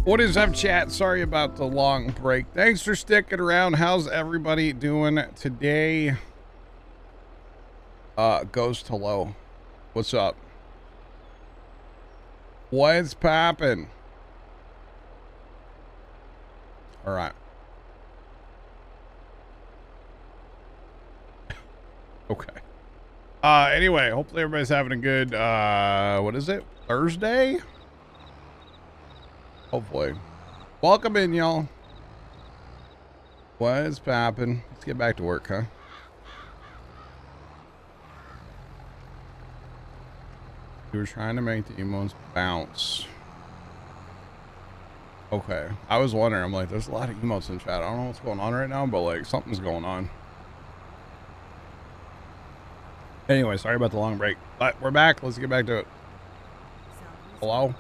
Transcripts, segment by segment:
What is up, chat? Sorry about the long break. Thanks for sticking around. How's everybody doing today? Ghost, hello. What's up? What's poppin'? All right. Okay. Anyway, hopefully everybody's having a good, what is it? Thursday? Hopefully. Welcome in, y'all. What is poppin'? Let's get back to work, huh? We were trying to make the emotes bounce. Okay. I was wondering, I'm like, there's a lot of emotes in chat. I don't know what's going on right now, but like something's going on. Anyway, sorry about the long break, but we're back. Let's get back to it. Hello?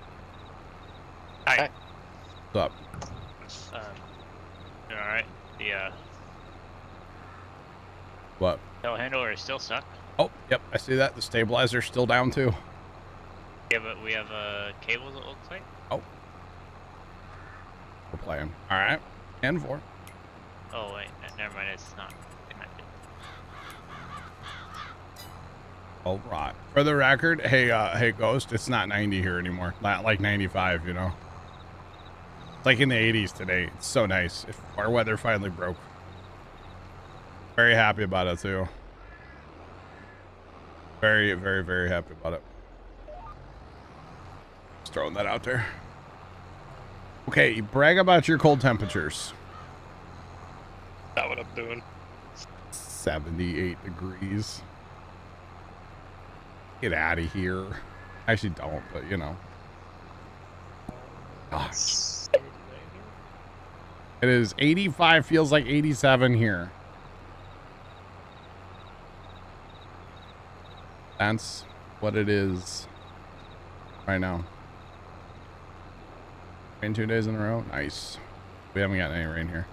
Hi. What's up? All right. The What? tail handler is still stuck. Oh, yep, I see that. The stabilizer's still down too. Yeah, but we have cables. It looks like. Oh. We're playing. All right. And 4. Oh wait, never mind. It's not connected. All right. For the record, hey, Ghost, it's not 90 here anymore. Not like 95, you know. It's like in the 80s today. It's so nice. Our weather finally broke. Very happy about it too. Very, very, very happy about it. Just throwing that out there. Okay, brag about your cold temperatures. That's what I'm doing. 78 degrees. Get out of here. Actually don't, but you know. Gosh. It is 85, feels like 87 here. That's what it is right now. Rain 2 days in a row. Nice. We haven't gotten any rain here.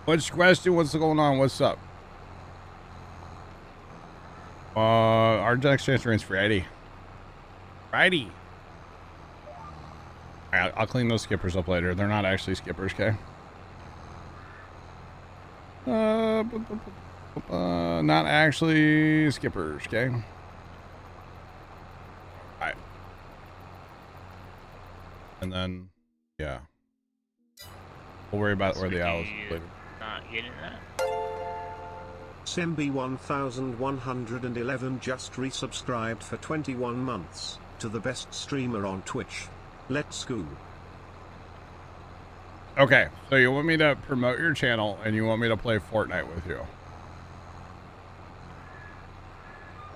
Which question? What's going on? What's up? Our next transfer is Friday. Friday. Alright, I'll clean those skippers up later. They're not actually skippers, okay? Not actually skippers, okay? Alright. And then, yeah. We'll worry about where the owls later. Not getting that. Sembi 1111 just resubscribed for 21 months to the best streamer on Twitch. Let's go. Okay, so you want me to promote your channel and you want me to play Fortnite with you?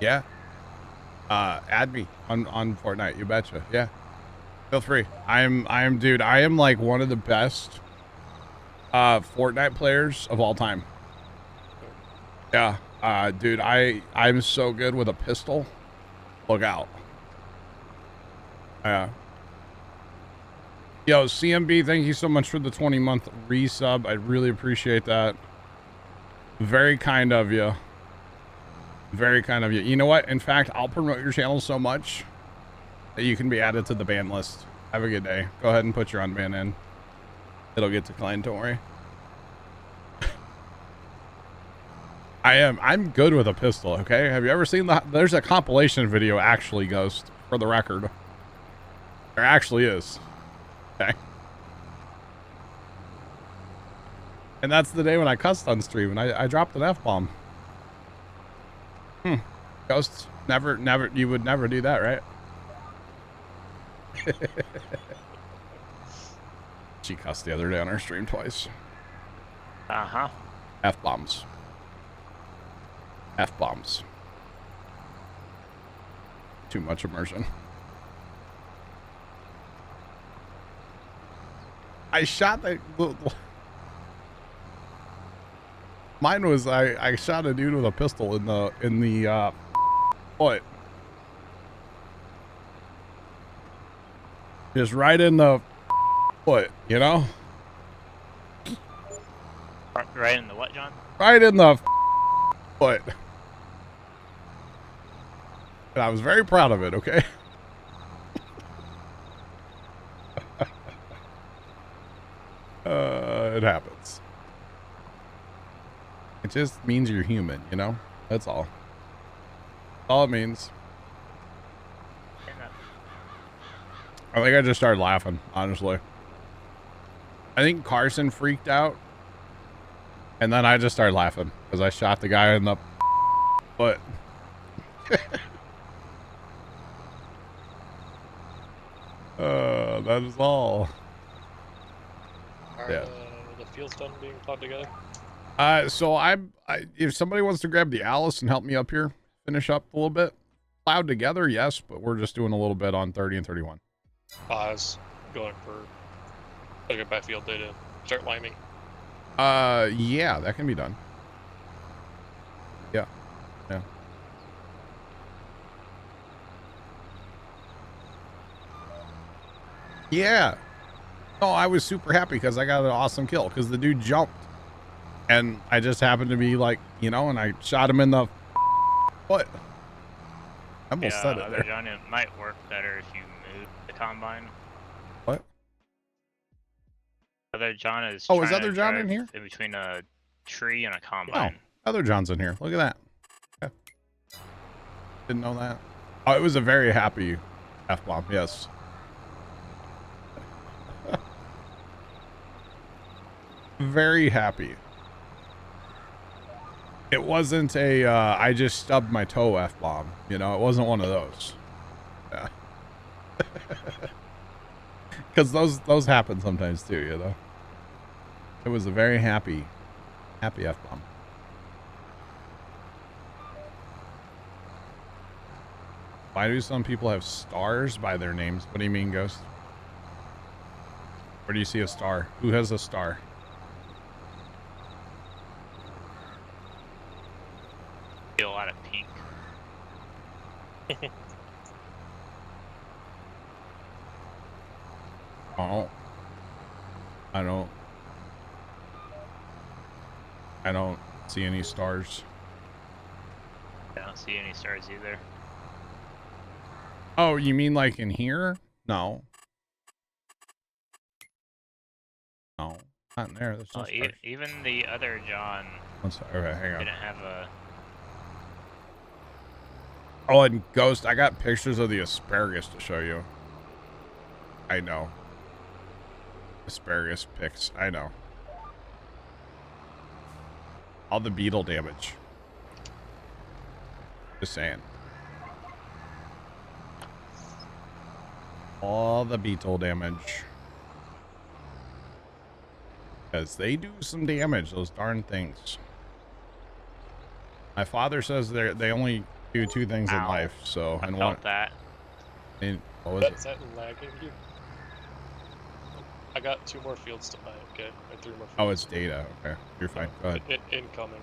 Yeah. Add me on Fortnite, you betcha. Yeah. Feel free. I am dude, I am like one of the best Fortnite players of all time. Yeah. Dude, I'm so good with a pistol. Look out. Yeah. Yo, CMB, thank you so much for the 20-month resub. I really appreciate that. Very kind of you. Very kind of you. You know what? In fact, I'll promote your channel so much that you can be added to the ban list. Have a good day. Go ahead and put your unban in. It'll get declined, don't worry. I'm good with a pistol, okay? Have you ever seen there's a compilation video actually, Ghost, for the record. There actually is. Okay. And that's the day when I cussed on stream and I dropped an F-bomb. Ghosts, never, you would never do that, right? She cussed the other day on our stream twice. Uh-huh. F-bombs. F-bombs. Too much immersion. I shot mine was I shot a dude with a pistol in the foot. Just right in the foot, you know? Right in the what, John? Right in the foot. And I was very proud of it, okay? just means you're human, you know? That's all. That's all it means. I think I just started laughing, honestly. I think Carson freaked out. And then I just started laughing because I shot the guy in the foot. That is all. Are the fields done being plowed together? So if somebody wants to grab the Alice and help me up here, finish up a little bit. Plowed together, yes, but we're just doing a little bit on 30 and 31. I was going for like a field day to start liming. Yeah, that can be done. Yeah. Yeah. Yeah. Oh, I was super happy because I got an awesome kill because the dude jumped. And I just happened to be like, you know, and I shot him in the foot. I almost said it there. John, it might work better if you move the combine. What? Other John is. Oh, is Other John in here? In between a tree and a combine. Oh, Other John's in here. Look at that. Okay. Didn't know that. Oh, it was a very happy F-bomb. Yes. Very happy. It wasn't a, I just stubbed my toe F-bomb. You know, it wasn't one of those. Yeah. Because those happen sometimes too, you know. It was a very happy F-bomb. Why do some people have stars by their names? What do you mean, Ghost? Where do you see a star? Who has a star? Feel a lot of pink. Oh. I don't see any stars. I don't see any stars either. Oh, you mean like in here? No. No, not in there. There's no stars. Even the other John Okay, hang on. didn't have a... Oh, and Ghost, I got pictures of the asparagus to show you. I know. Asparagus pics. I know. All the beetle damage. Just saying. All the beetle damage. Because they do some damage, those darn things. My father says they only do two things in life, so I felt that. What was it? Is that lagging you? I got 2 more fields to buy, okay? Or 3 more fields. Oh, it's data. Okay, you're fine. Go ahead. Incoming.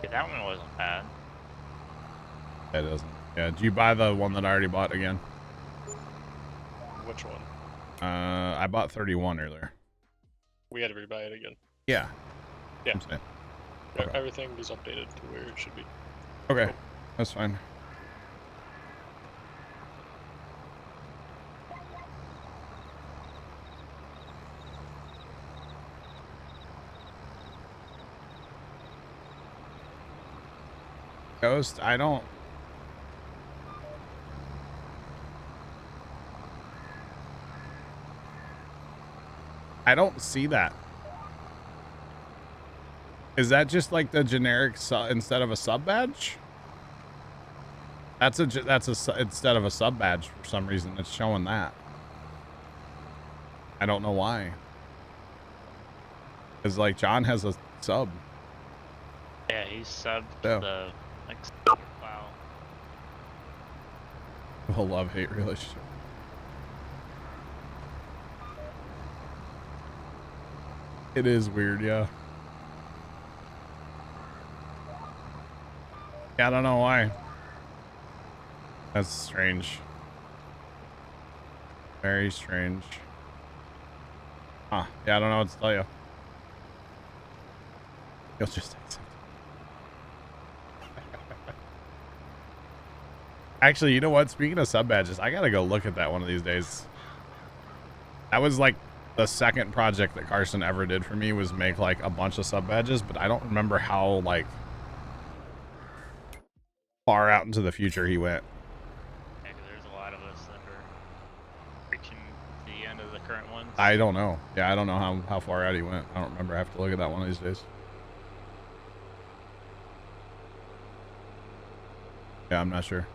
Yeah, that one wasn't bad. That doesn't. Yeah, did you buy the one that I already bought again? Which one? I bought 31 earlier. We had to rebuy it again. Yeah. Yeah. I'm saying. Okay. Everything is updated to where it should be. Okay, that's fine. Ghost, I don't see that. Is that just like the generic instead of a sub badge? That's instead of a sub badge for some reason. It's showing that. I don't know why. Because like John has a sub. Yeah, he's subbed Yeah. the next Plow. A love-hate relationship. It is weird, yeah. Yeah, I don't know why. That's strange. Very strange. Huh. Yeah, I don't know what to tell you. You'll just accept it. Actually, you know what? Speaking of sub badges, I gotta go look at that one of these days. That was like the second project that Carson ever did for me was make like a bunch of sub badges, but I don't remember how like far out into the future he went. Yeah, 'cause there's a lot of us that are reaching the end of the current ones. I don't know. Yeah, I don't know how far out he went. I don't remember. I have to look at that one of these days. Yeah, I'm not sure.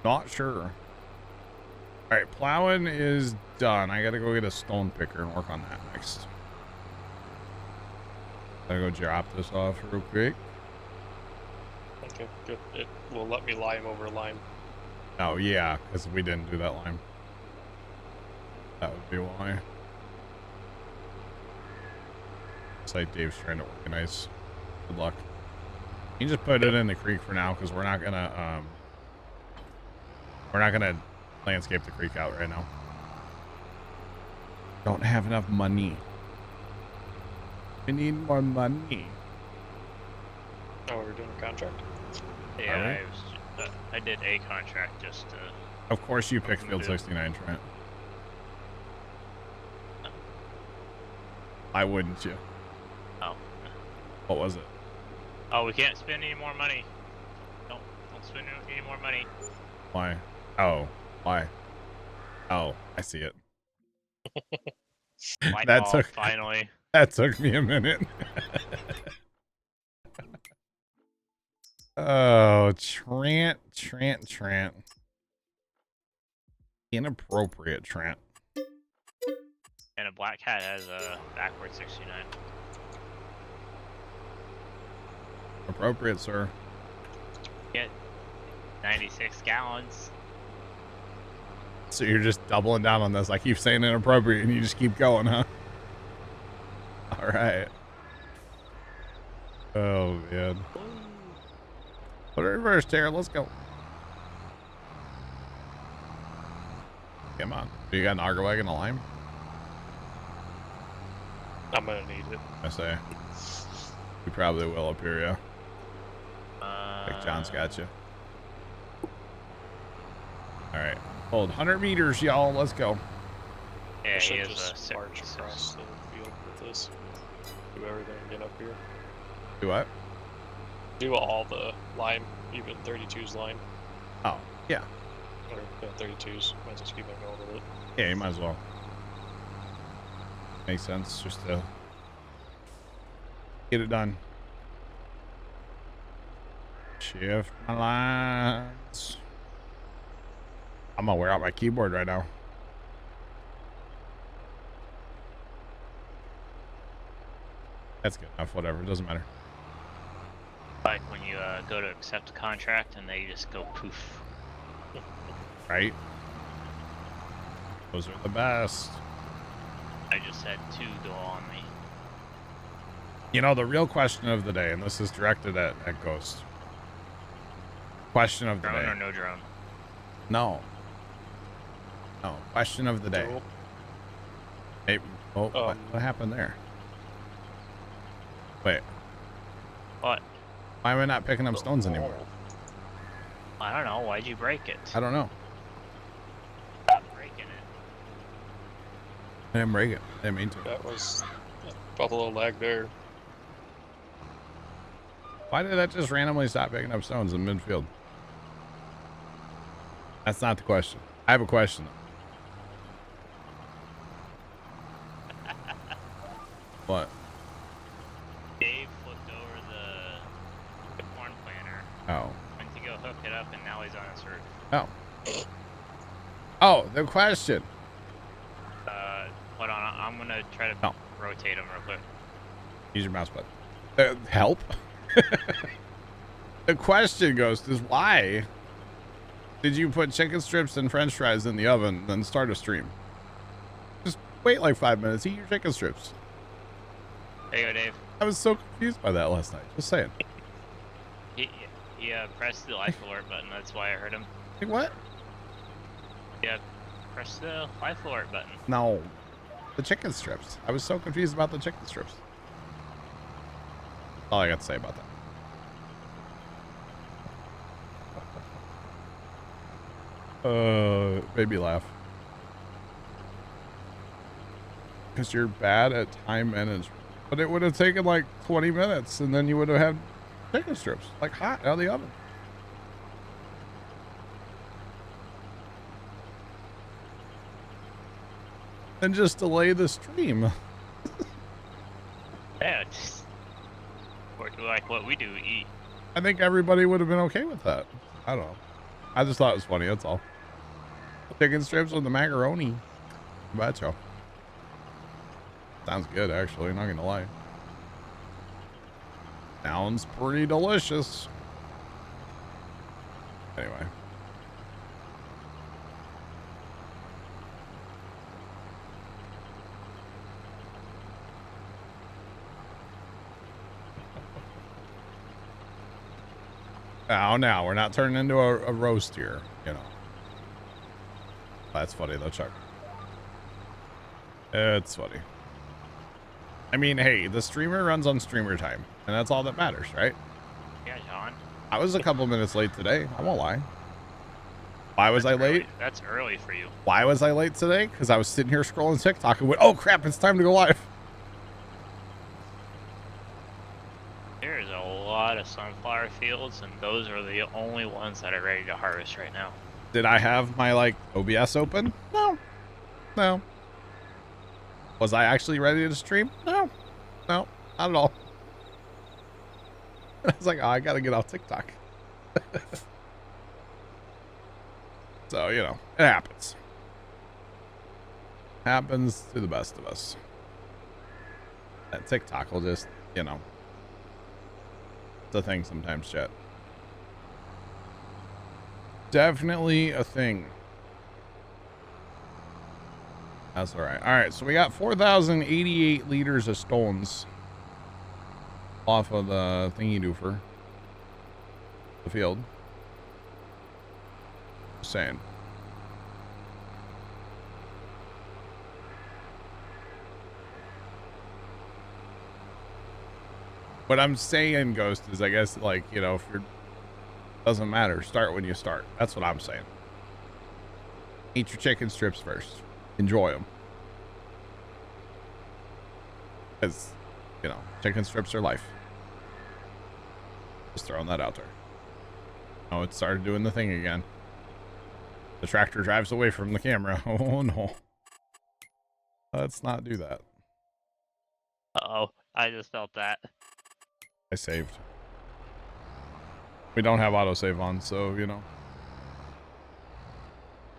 Not sure. All right, plowing is done. I gotta go get a stone picker and work on that next. Gotta go drop this off real quick. Okay, good. It will let me lime over lime. Oh yeah, because we didn't do that line. That would be why. It's like Dave's trying to organize. Good luck. You can just put it in the creek for now, because we're not gonna landscape the creek out right now. Don't have enough money. We need more money. Oh, we're doing a contract. Yeah, I did a contract just to... Of course you picked Field 69, Trent. Why wouldn't you? Oh. What was it? Oh, we can't spend any more money. Don't spend any more money. Why? Oh, why? Oh, I see it. Finally. That took me a minute. Oh, Trent. Inappropriate, Trent. And a black hat has a backward 69. Appropriate, sir. Get 96 gallons. So you're just doubling down on this. I keep saying inappropriate and you just keep going, huh? All right. Oh, man. Put it in reverse, Tara. Let's go. Come on. Do you got an auger wagon, a lime? I'm gonna need it. I say. We probably will up here, yeah. Like John's got you. All right. Hold 100 meters, y'all. Let's go. Yeah, I he should is just a march across the field with this. Do everything and get up here. Do what? Do all the lime, even 32's line. Oh, yeah. Or yeah, 32's. Might as well keep on going with it. Yeah, you might as well. Makes sense. Just to get it done. Shift my lines. I'm gonna wear out my keyboard right now. That's good enough. Whatever. It doesn't matter. Like when you go to accept a contract and they just go poof. Right? Those are the best. I just had 2 go on me. You know, the real question of the day, and this is directed at Ghost. Question of the Drone day. or no drone? No. No. Question of the day. Cool. Hey, oh, what happened there? Wait. What? Why am I not picking up stones anymore? I don't know. Why'd you break it? I don't know. Stop breaking it. I didn't break it. I didn't mean to. That was felt a little lag there. Why did that just randomly stop picking up stones in midfield? That's not the question. I have a question. What? Dave flipped over the corn planter. Oh. Went to go hook it up, and now he's on his roof. Oh. Oh, the question. Hold on. I'm gonna try to rotate him real quick. Use your mouse button. Help? The question, Ghost, is why did you put chicken strips and french fries in the oven, then start a stream? Just wait like 5 minutes, eat your chicken strips. There you go, Dave. I was so confused by that last night. Just saying. He pressed the life alert button. That's why I heard him. Like, what? Yeah, press the life alert button. No. The chicken strips. I was so confused about the chicken strips. That's all I got to say about that. Made me laugh. because you're bad at time management. But it would have taken like 20 minutes, and then you would have had chicken strips, like hot out of the oven. And just delay the stream. Yeah, just or do like what we do, eat. I think everybody would have been okay with that. I don't know. I just thought it was funny, that's all. Chicken strips with the macaroni. Betcha. Sounds good, actually, not gonna lie. Sounds pretty delicious. Anyway. Oh, now we're not turning into a roast here, you know. That's funny though, Chuck. It's funny. I mean, hey, the streamer runs on streamer time, and that's all that matters, right? Yeah, John. I was a couple minutes late today. I won't lie. Why was I late? That's early for you. Why was I late today? Because I was sitting here scrolling TikTok and went, oh crap, it's time to go live. There's a lot of sunflower fields, and those are the only ones that are ready to harvest right now. Did I have my, like, OBS open? No. No. Was I actually ready to stream? No. No, not at all. I was like, oh, I gotta get off TikTok. So, you know, it happens. Happens to the best of us. That TikTok will just, you know, it's a thing sometimes, chat. Definitely a thing. That's all right. All right, so we got 4,088 liters of stones off of the thingy doofer, the field. Just saying. What I'm saying, Ghost, is I guess, like, you know, if you're, doesn't matter, start when you start. That's what I'm saying. Eat your chicken strips first. Enjoy them. Because, you know, chicken strips are life. Just throwing that out there. Oh, it started doing the thing again. The tractor drives away from the camera. Oh, no. Let's not do that. Uh-oh, I just felt that. I saved. We don't have autosave on, so, you know.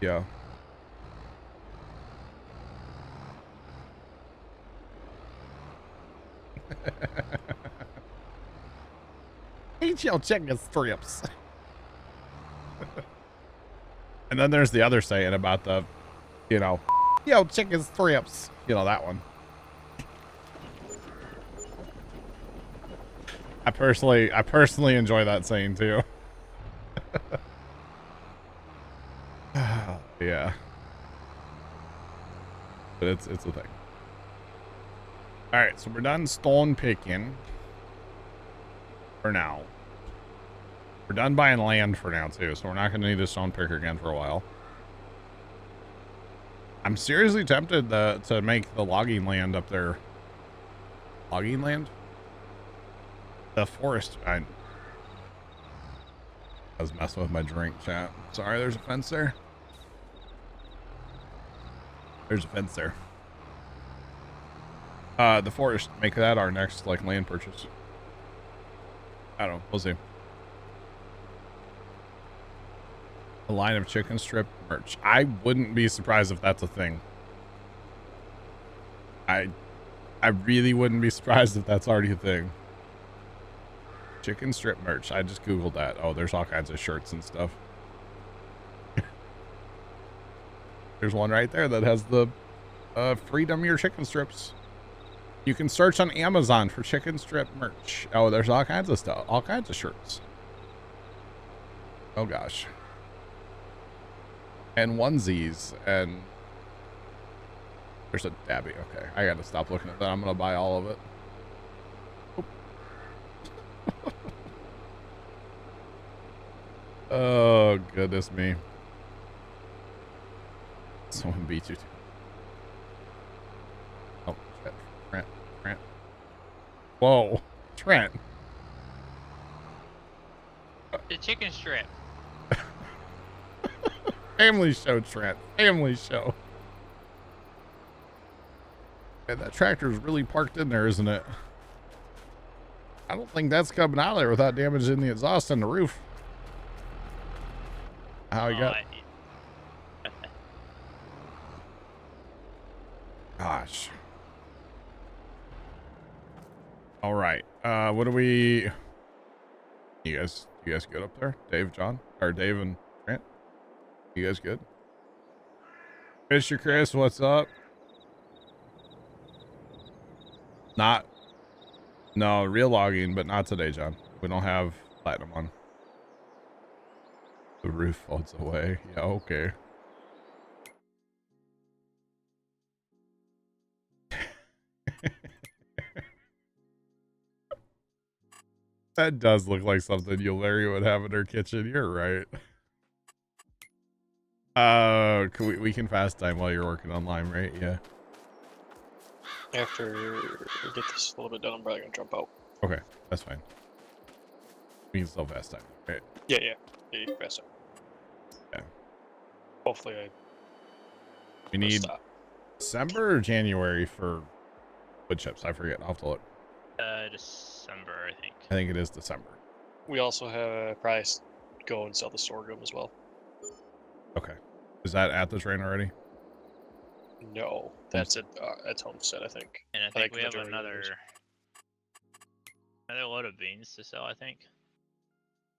Yeah. Eat your chicken strips. And then there's the other saying about the, you know, yo, chicken strips. You know, that one. I personally enjoy that saying too. Yeah. But it's a thing. All right, so we're done stone picking for now. We're done buying land for now too, so we're not going to need a stone picker again for a while. I'm seriously tempted to make the logging land up there. Logging land? The forest. I was messing with my drink, chat. Sorry, there's a fence there. There's a fence there. The forest. Make that our next, like, land purchase. I don't know. We'll see. A line of chicken strip merch. I wouldn't be surprised if that's a thing. I really wouldn't be surprised if that's already a thing. Chicken strip merch. I just Googled that. Oh, there's all kinds of shirts and stuff. There's one right there that has the freedom your chicken strips. You can search on Amazon for chicken strip merch. Oh, there's all kinds of stuff. All kinds of shirts. Oh, gosh. And onesies. And there's a Dabby. Okay, I gotta stop looking at that. I'm gonna buy all of it. Oh, goodness me. Someone beat you too. Oh, Whoa, Trent. The chicken strip. Family show, Trent. Family show. Yeah, that tractor's really parked in there, isn't it? I don't think that's coming out of there without damaging the exhaust and the roof. How you got? Gosh. All right. What do we? You guys good up there? Dave, John, or Dave and Trent? You guys good? Mr. Chris, what's up? No, real logging, but not today, John. We don't have platinum on. The roof folds away. Yeah, okay. That does look like something Larry would have in her kitchen. You're right. We can fast time while you're working online, right? Yeah. After we get this a little bit done, I'm probably gonna jump out. Okay, that's fine. We can still fast time, right? Yeah, you can fast time. Yeah. Hopefully We need stop. December or January for wood chips. I forget. I'll have to look. December, I think. I think it is December. We also have probably go and sell the sorghum as well. Okay. Is that at the train already? No, that's at Homestead, I think. And I think we have majority of another those- load of beans to sell, I think.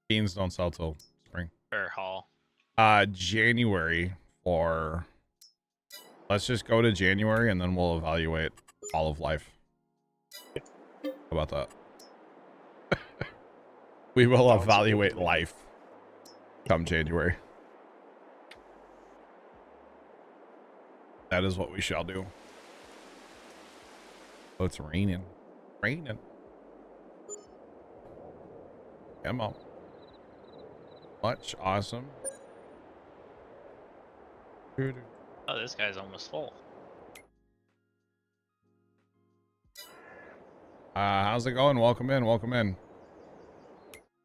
Beans don't sell till spring. Or haul. January for. Let's just go to January and then we'll evaluate all of life. How about that? We will evaluate life come January. That is what we shall do. Oh, it's raining. Raining. Come on. Much awesome. Oh, this guy's almost full. How's it going? Welcome in. Welcome in.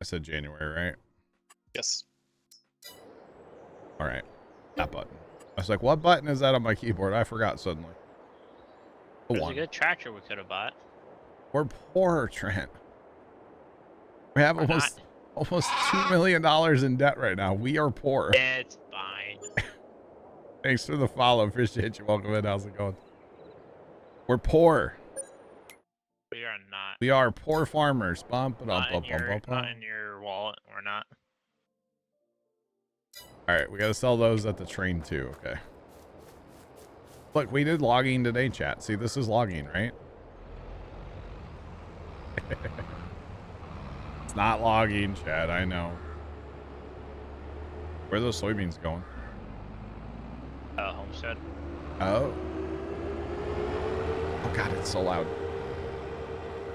I said January, right? Yes. All right. That button. I was like, what button is that on my keyboard? I forgot suddenly. The There's one. a good tractor we could have bought. We're poor, Trent. We have We're almost $2 million in debt right now. We are poor. It's fine. Thanks for the follow. Appreciate you. Welcome in. How's it going? We're poor. We are not. We are poor farmers. Bump it Not up, in your wallet. We're not. All right, we got to sell those at the train too. Okay. Look, we did logging today, chat. See, this is logging, right? It's not logging, chat. I know. Where are those soybeans going? Homestead. Oh. Oh God, it's so loud.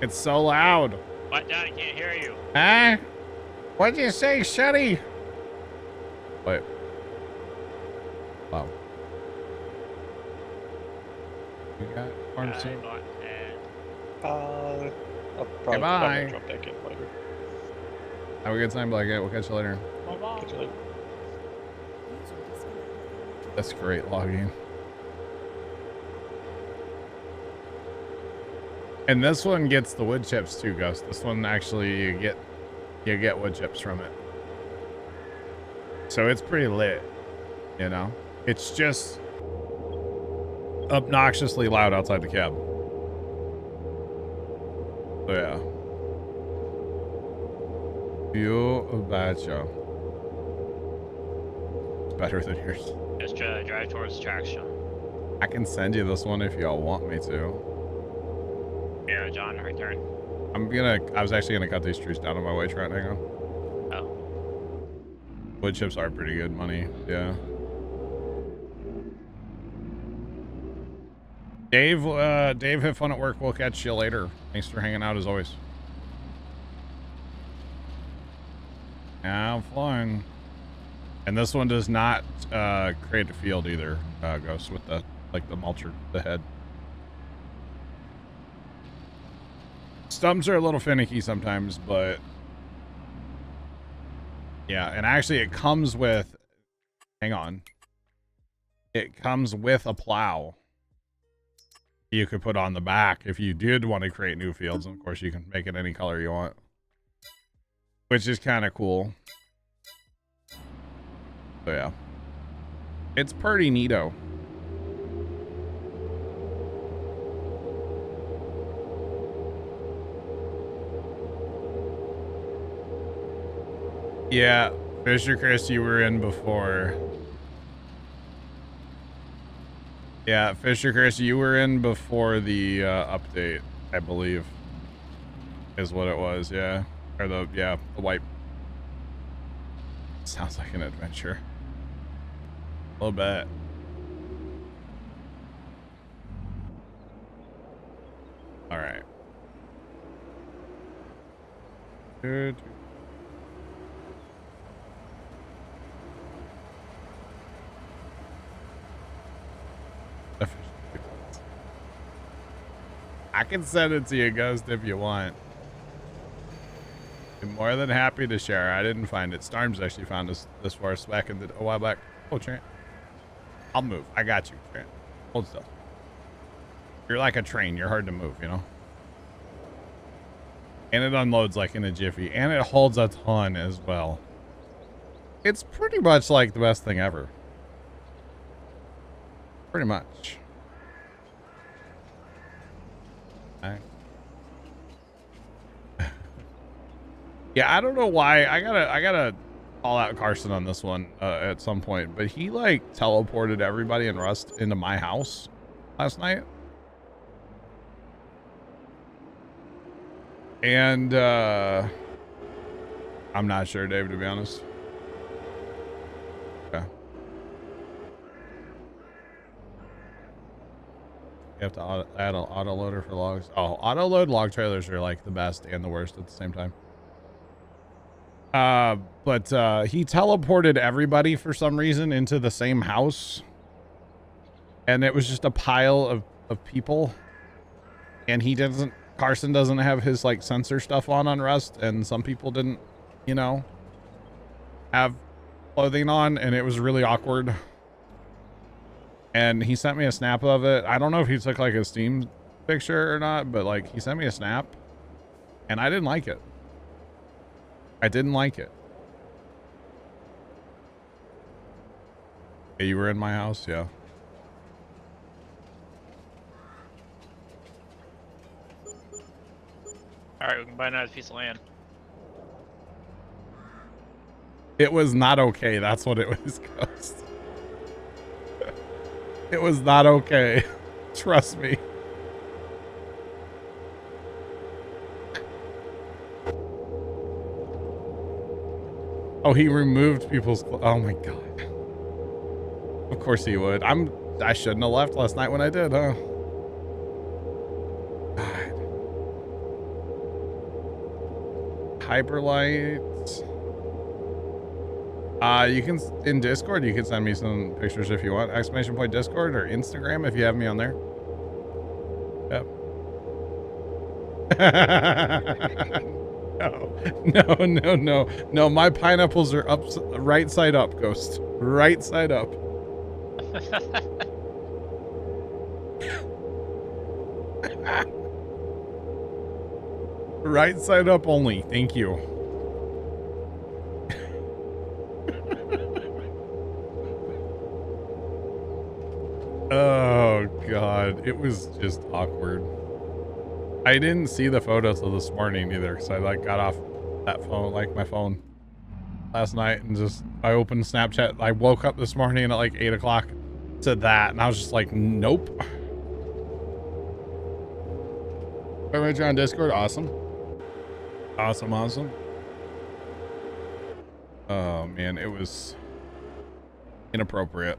It's so loud. What, Dad? I can't hear you. Huh? What'd you say, Shuddy? Wait. Wow. You got farm soon? I'll probably Goodbye. jump back in later. Have a good time, Blackgate. We'll catch you later. Catch you later. That's great logging. And this one gets the wood chips too, Gus. This one actually you get wood chips from it. So it's pretty lit, you know? It's just obnoxiously loud outside the cab. So yeah. You betcha. It's better than yours. Just drive towards the tracks, John. I can send you this one if y'all want me to. Yeah, John, right there. I was actually gonna cut these trees down on my way, Trent. Hang on. Oh. Wood chips are pretty good money, yeah. Dave, have fun at work. We'll catch you later. Thanks for hanging out as always. Have fun. And this one does not create a field either, Ghost, with the mulcher, the head. Stumps are a little finicky sometimes, but yeah, and actually it comes with, hang on, it comes with a plow you could put on the back if you did want to create new fields. And of course you can make it any color you want, which is kind of cool. So yeah, it's pretty neato. Yeah, Fisher Chris, you were in before. Yeah, Fisher Chris, you were in before the update, I believe, is what it was. Yeah, or the white. Sounds like an adventure. A little bit. All right. Good. I can send it to you, Ghost, if you want. I'm more than happy to share. I didn't find it. Starms actually found this forest back a while back. Oh, Trent. I'll move. I got you, Trent. Hold still. You're like a train. You're hard to move, you know? And it unloads like in a jiffy. And it holds a ton as well. It's pretty much like the best thing ever. Pretty much. Yeah, I don't know why. I gotta call out Carson on this one at some point, but he like teleported everybody in Rust into my house last night. And I'm not sure, Dave, to be honest. Okay. You have to add an auto loader for logs. Oh, auto load log trailers are like the best and the worst at the same time. But he teleported everybody for some reason into the same house. And it was just a pile of people. And Carson doesn't have his like sensor stuff on Rust. And some people didn't, you know, have clothing on, and it was really awkward. And he sent me a snap of it. I don't know if he took like a Steam picture or not, but like he sent me a snap and I didn't like it. I didn't like it. Hey, you were in my house? Yeah. Alright, we can buy another piece of land. It was not okay. That's what it was, Ghost. It was not okay. Trust me. Oh, he removed people's... Oh my god. Of course he would. I shouldn't have left last night when I did, huh? God. Hyperlight. You can, in Discord, you can send me some pictures if you want. Exclamation point Discord or Instagram if you have me on there. Yep. No. My pineapples are up, right side up, Ghost. Right side up. Right side up only. Thank you. Oh god, it was just awkward. I didn't see the photo till this morning either, because I like got off that phone, like my phone, last night, and just I opened Snapchat. I woke up this morning at like 8 o'clock to that, and I was just like, nope. Everybody on Discord, awesome. Awesome. Oh man, it was inappropriate.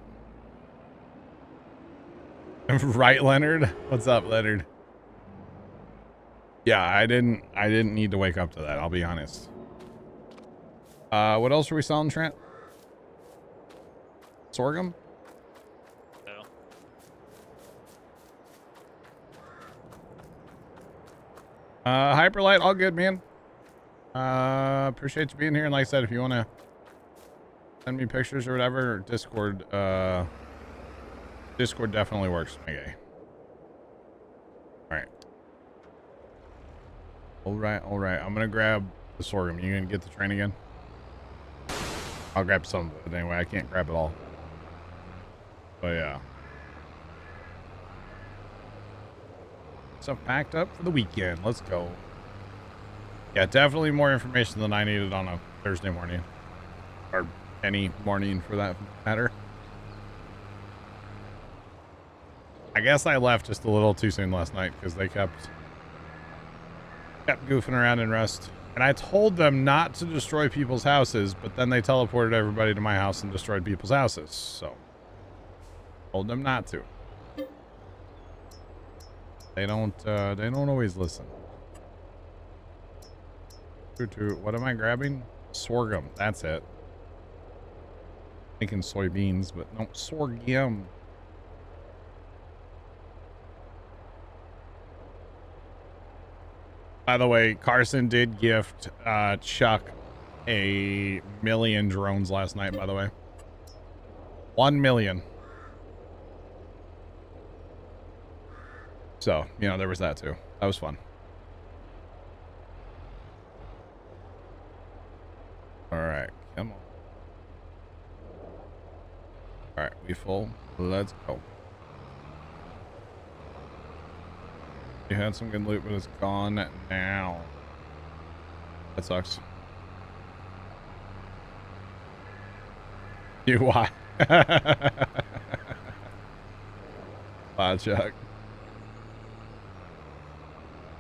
Right, Leonard? What's up, Leonard? Yeah, I didn't need to wake up to that, I'll be honest. What else are we selling, Trent? Sorghum? No. Hyperlight, all good, man. Appreciate you being here. And like I said, if you want to send me pictures or whatever, Discord definitely works for me. All right. I'm gonna grab the sorghum. You gonna get the train again? I'll grab some of it anyway. I can't grab it all. But yeah. Stuff packed up for the weekend. Let's go. Yeah, definitely more information than I needed on a Thursday morning. Or any morning for that matter. I guess I left just a little too soon last night because they kept goofing around in Rust. And I told them not to destroy people's houses, but then they teleported everybody to my house and destroyed people's houses. So, told them not to. They don't always listen. What am I grabbing? Sorghum. That's it. Thinking soybeans, but no, sorghum. By the way, Carson did gift Chuck 1,000,000 drones last night, by the way. 1,000,000. So, you know, there was that too. That was fun. All right, come on. All right, we full. Let's go. You had some good loot, but it's gone now. That sucks. You why? Wow, Chuck.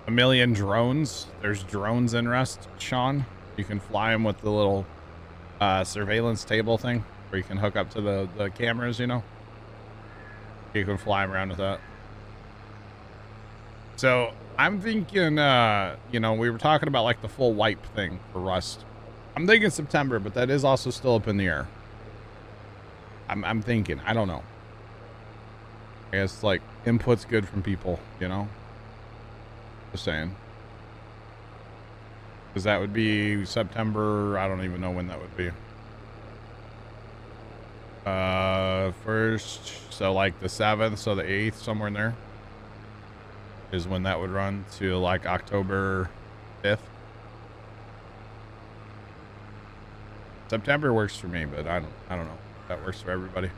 1,000,000 drones. There's drones in Rust, Sean. You can fly them with the little surveillance table thing where you can hook up to the cameras, you know. You can fly them around with that. So I'm thinking, you know, we were talking about like the full wipe thing for Rust. I'm thinking September, but that is also still up in the air. I'm thinking, I don't know. I guess like input's good from people, you know. Just saying. Because that would be September. I don't even know when that would be. First, so like the 7th, so the 8th, somewhere in there is when that would run to like October 5th. September works for me, but I don't know if that works for everybody.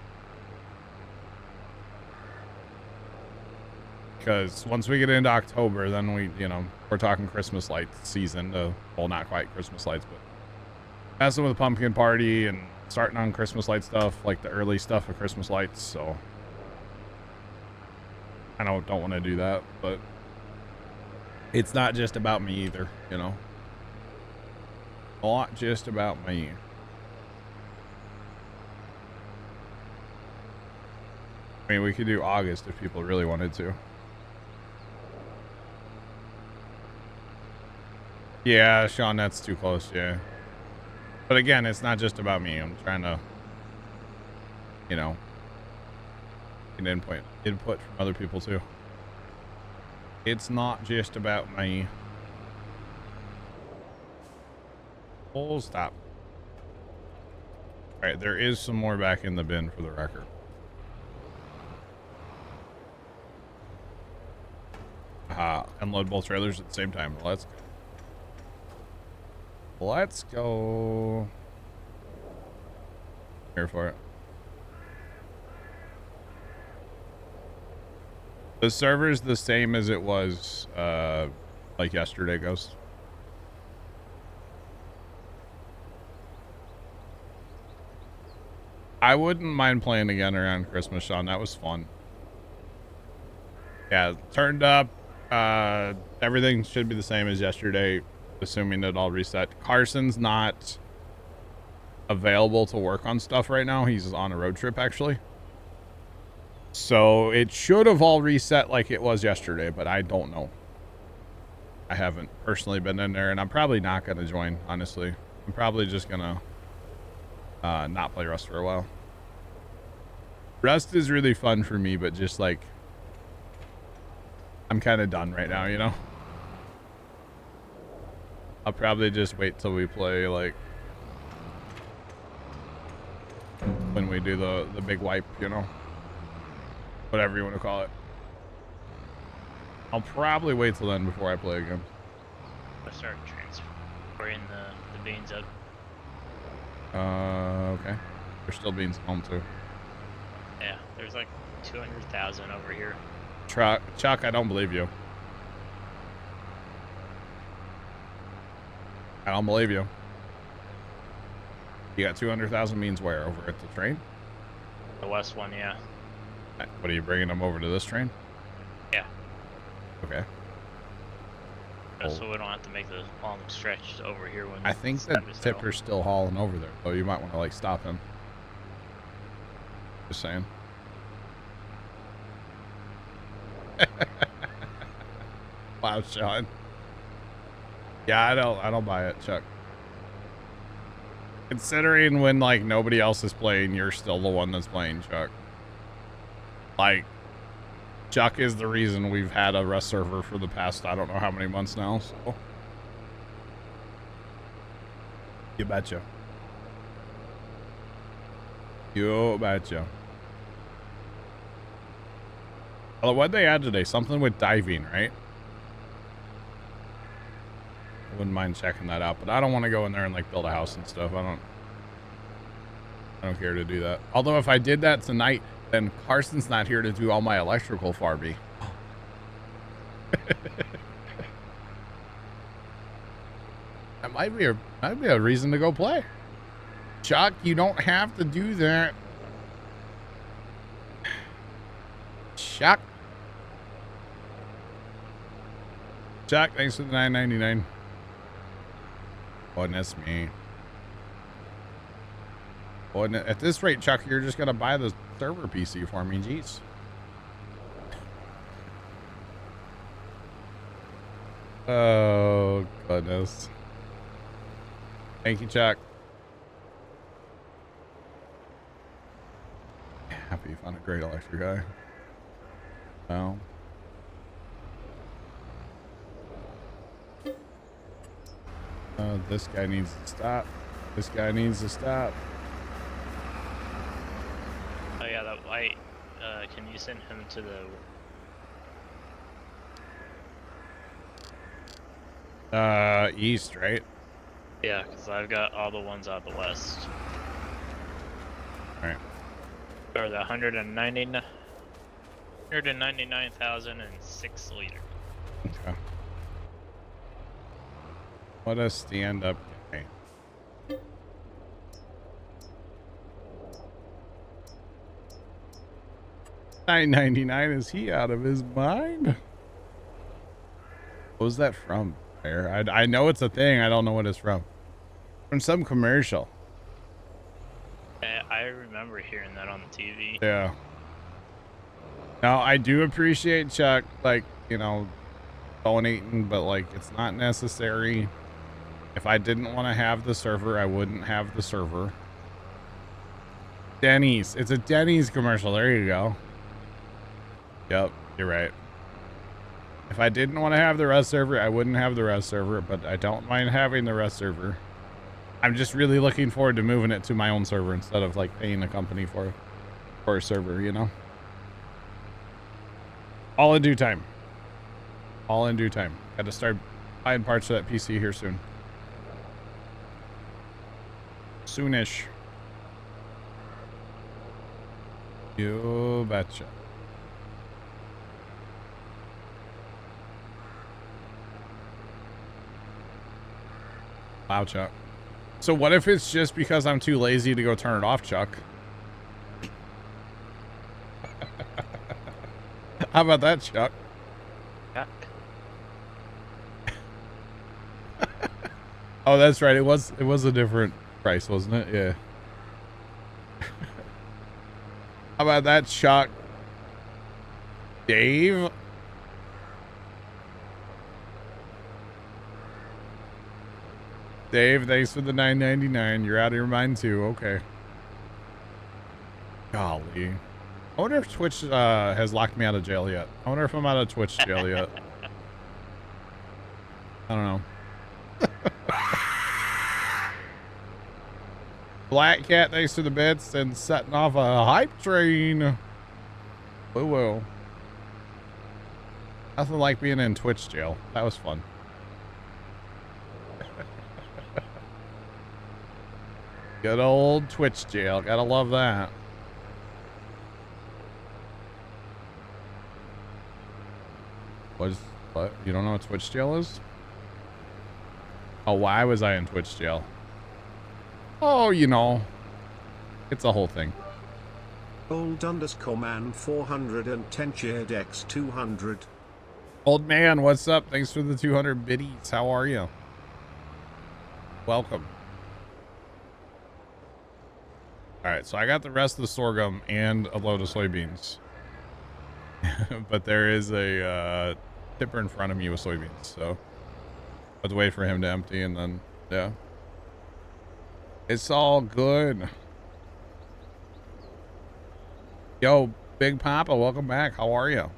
Because once we get into October, then we, you know, we're talking Christmas lights season. Well, not quite Christmas lights, but messing with a pumpkin party and starting on Christmas light stuff, like the early stuff of Christmas lights. So I don't want to do that, but it's not just about me either, you know. Not just about me. I mean, we could do August if people really wanted to. Yeah, Sean, that's too close, yeah. But again, it's not just about me. I'm trying to, you know, get input from other people too. It's not just about me. Full stop. Alright, there is some more back in the bin for the record. Unload both trailers at the same time. Let's go. Let's go. Here for it. The server's the same as it was like yesterday, Ghost. I wouldn't mind playing again around Christmas, Sean. That was fun. Yeah, turned up. Everything should be the same as yesterday, assuming it all reset. Carson's not available to work on stuff right now. He's on a road trip, actually. So it should have all reset like it was yesterday, but I don't know. I haven't personally been in there, and I'm probably not going to join, honestly. I'm probably just going to not play Rust for a while. Rust is really fun for me, but just like I'm kind of done right now, you know? I'll probably just wait till we play, like, when we do the big wipe, you know? Whatever you want to call it. I'll probably wait till then before I play again. I'll start transferring the beans up. Okay. There's still beans at home, too. Yeah, there's like 200,000 over here. Chuck, I don't believe you. I don't believe you. You got 200,000 beans where? Over at the train? The west one, yeah. What, are you bringing them over to this train? Yeah. Okay. Just so we don't have to make the long stretch over here when I think that Tipper's still hauling over there, though. You might want to, like, stop him. Just saying. Wow, Sean. Yeah, I don't buy it, Chuck. Considering when, like, nobody else is playing, you're still the one that's playing, Chuck. Like, Chuck is the reason we've had a Rust server for the past, I don't know how many months now, so. You betcha. You betcha. Well, what'd they add today? Something with diving, right? I wouldn't mind checking that out, but I don't want to go in there and, like, build a house and stuff. I don't care to do that. Although if I did that tonight, then Carson's not here to do all my electrical for me. That might be a reason to go play. Chuck, you don't have to do that. Chuck. Chuck, thanks for the $9.99. Oh, that's me. Oh, and at this rate, Chuck, you're just gonna buy the server PC for me, jeez. Oh goodness. Thank you, Chuck. Happy you found a great electric guy. Well. This guy needs to stop. This guy needs to stop. Oh yeah, that white. Can you send him to the east, right? Yeah, because I've got all the ones out the west. Alright. Or the 199,006 liter. Okay. What a stand-up guy. $9.99, is he out of his mind? What was that from? I know it's a thing, I don't know what it's from. From some commercial. I remember hearing that on the TV. Yeah. Now, I do appreciate Chuck, like, you know, donating, but, like, it's not necessary. If I didn't want to have the server, I wouldn't have the server. Denny's. It's a Denny's commercial. There you go. Yep, you're right. If I didn't want to have the Rust server, I wouldn't have the Rust server, but I don't mind having the Rust server. I'm just really looking forward to moving it to my own server instead of, like, paying a company for a server, you know? All in due time. All in due time. Got to start buying parts for that PC here soon. Soonish. You betcha. Wow, Chuck. So what if it's just because I'm too lazy to go turn it off, Chuck? How about that, Chuck? Chuck. Oh, that's right. It was a different price, wasn't it? Yeah. How about that, Chuck? Dave? Dave, thanks for the $9.99. You're out of your mind too. Okay. Golly. I wonder if Twitch has locked me out of jail yet. I wonder if I'm out of Twitch jail yet. I don't know. Black Cat, thanks for the bits and setting off a hype train. Whoa, whoa. Nothing like being in Twitch jail. That was fun. Good old Twitch jail. Gotta love that. What? You don't know what Twitch jail is? Oh, why was I in Twitch jail? Oh, you know. It's a whole thing. Old_man 410 cheered X 200. Old man, what's up? Thanks for the 200 biddies. How are you? Welcome. All right, so I got the rest of the sorghum and a load of soybeans. But there is a tipper in front of me with soybeans, so I have to wait for him to empty and then, yeah. It's all good. Yo, Big Papa, welcome back. How are you?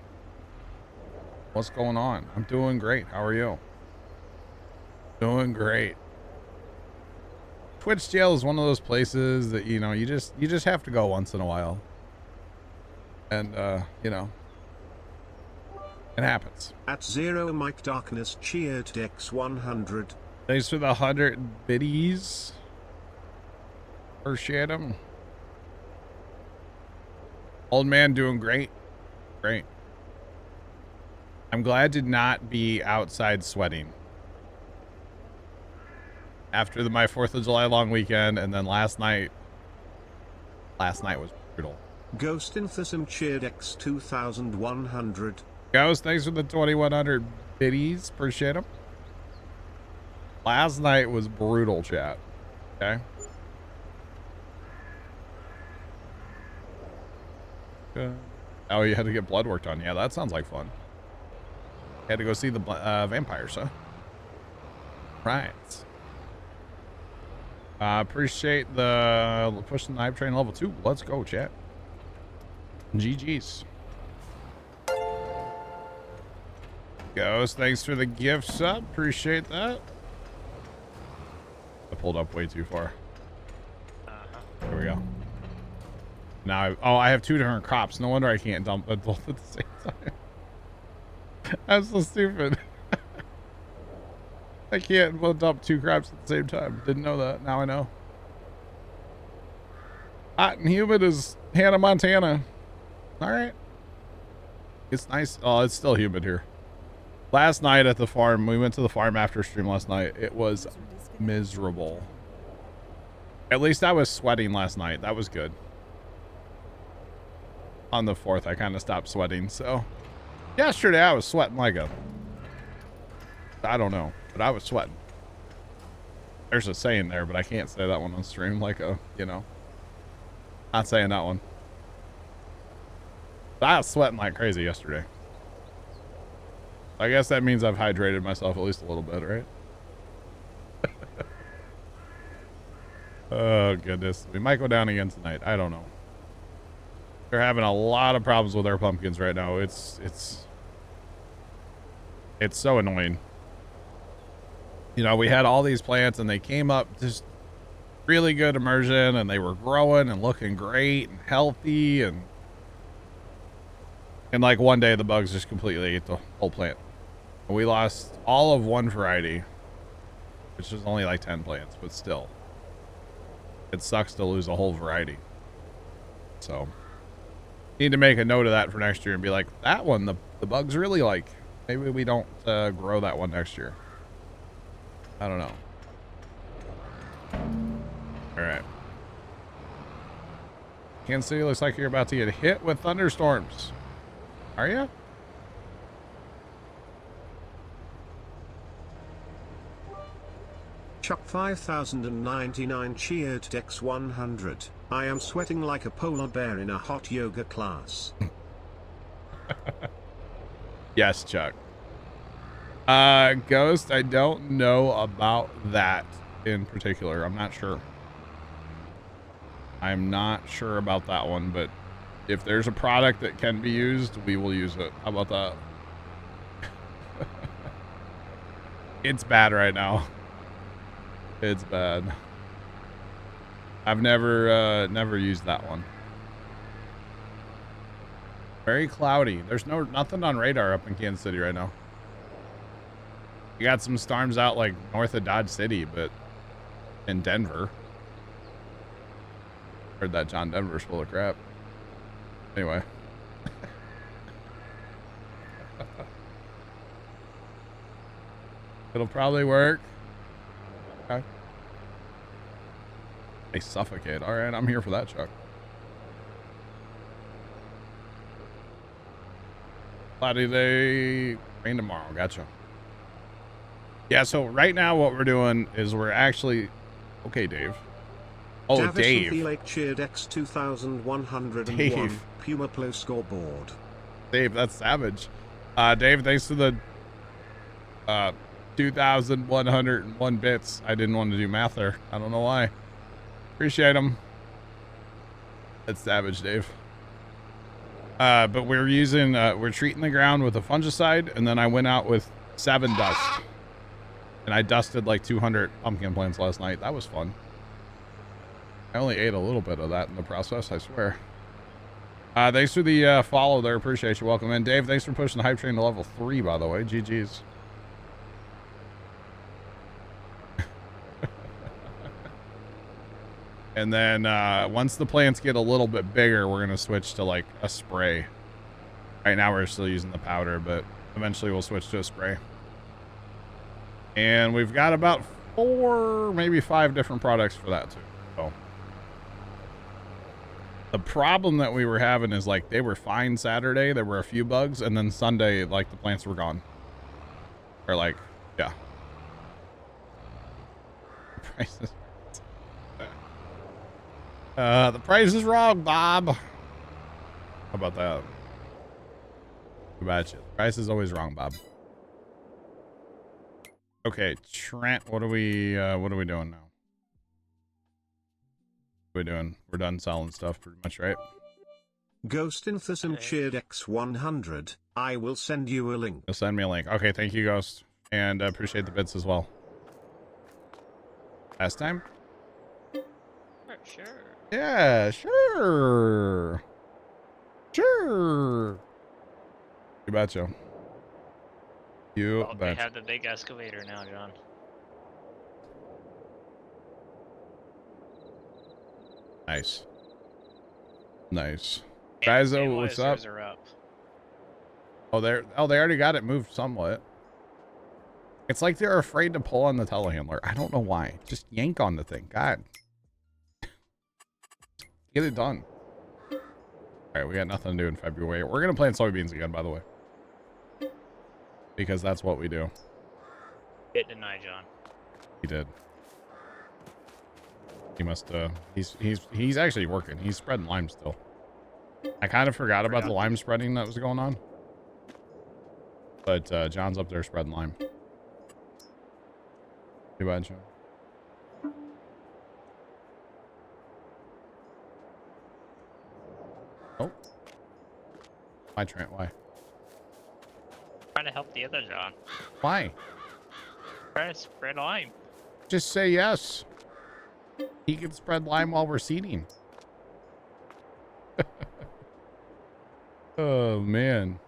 What's going on? I'm doing great. How are you? Doing great. Twitch jail is one of those places that, you know, you just have to go once in a while. And, you know, it happens. At Zero Mike Darkness cheered X 100. Thanks for the 100 biddies. Appreciate them. Old man doing great. Great. I'm glad to not be outside sweating. After my 4th of July long weekend, and then last night was brutal. Ghost Enthusiasm cheered X 2100. Ghost, thanks for the 2100 biddies. Appreciate them. Last night was brutal, chat. Okay. Oh, you had to get blood work done. Yeah, that sounds like fun. You had to go see the vampires, huh? Right. Appreciate the pushing the hype train level 2. Let's go, chat. GG's. Ghost, thanks for the gift sub. Appreciate that. I pulled up way too far. Here we go. Now, I have 2 different crops. No wonder I can't dump them both at the same time. I'm so stupid. I can't dump 2 crops at the same time. Didn't know that. Now I know. Hot and humid as Hannah, Montana. All right. It's nice. Oh, it's still humid here. Last night at the farm, we went to the farm after stream last night. It was miserable. At least I was sweating last night. That was good. On the 4th, I kind of stopped sweating. So yesterday I was sweating like a, I don't know, but I was sweating. There's a saying there, but I can't say that one on stream. Like a, you know, not saying that one. But I was sweating like crazy yesterday. I guess that means I've hydrated myself at least a little bit, right? Oh, goodness. We might go down again tonight. I don't know. They're having a lot of problems with our pumpkins right now. It's so annoying. You know, we had all these plants and they came up just really good immersion and they were growing and looking great and healthy and like one day the bugs just completely ate the whole plant. And we lost all of one variety, which was only like 10 plants, but still. It sucks to lose a whole variety. So need to make a note of that for next year and be like, that one the bugs really like. Maybe we don't grow that one next year. I don't know. All right. Kansas City looks like you're about to get hit with thunderstorms. Are you? Chuck 5099 cheered Dex 100. I am sweating like a polar bear in a hot yoga class. Yes, Chuck. Ghost, I don't know about that in particular. I'm not sure. I'm not sure about that one, but if there's a product that can be used, we will use it. How about that? It's bad right now. It's bad. I've never used that one. Very cloudy. There's nothing on radar up in Kansas City right now. You got some storms out like north of Dodge City, but in Denver. Heard that John Denver's full of crap. Anyway. It'll probably work. Okay. They suffocate. All right, I'm here for that, Chuck. Cloudy day, rain tomorrow. Gotcha. Yeah, so right now what we're doing is we're actually... Okay, Dave. Oh, Davison Dave. Lake cheered X 2101 Dave. Puma Plow scoreboard. Dave, that's savage. Dave, thanks for the 2,101 bits. I didn't want to do math there. I don't know why. Appreciate them. That's savage, Dave. But we're using, we're treating the ground with a fungicide, and then I went out with 7 dust. And I dusted like 200 pumpkin plants last night. That was fun. I only ate a little bit of that in the process, I swear. Thanks for the follow there. Appreciate you. Welcome in. Dave, thanks for pushing the hype train to level 3, by the way. GG's. And then once the plants get a little bit bigger, we're going to switch to like a spray. Right now we're still using the powder, but eventually we'll switch to a spray. And we've got about 4, maybe 5 different products for that too. So the problem that we were having is like they were fine Saturday. There were a few bugs, and then Sunday, like the plants were gone. Or like, yeah. Prices. The price is wrong, Bob. How about that? Gotcha. The price is always wrong, Bob. Okay, Trent, what are we doing now? What are we doing? We're done selling stuff pretty much, right? Ghost Inthusum cheered X 100. I will send you a link. You'll send me a link. Okay, thank you, Ghost. And appreciate the bits as well. Last time? Sure. Yeah, sure. Sure. You betcha. You Well, they betcha. have the big excavator now, John. Nice. Nice. And Guys, the what's up? analyzers are up. Oh, they already got it moved somewhat. It's like they're afraid to pull on the telehandler. I don't know why. Just yank on the thing. God. Get it done. All right, we got nothing to do in February. We're going to plant soybeans again, by the way. Because that's what we do. Hit deny, John. He did. He must, he's actually working. He's spreading lime still. I kind of forgot about the lime spreading that was going on. But, John's up there spreading lime. Too bad, John. Oh. Why, Trent? Why? Trying to help the other John. Why? Trying to spread lime. Just say yes. He can spread lime while we're seeding. Oh, man.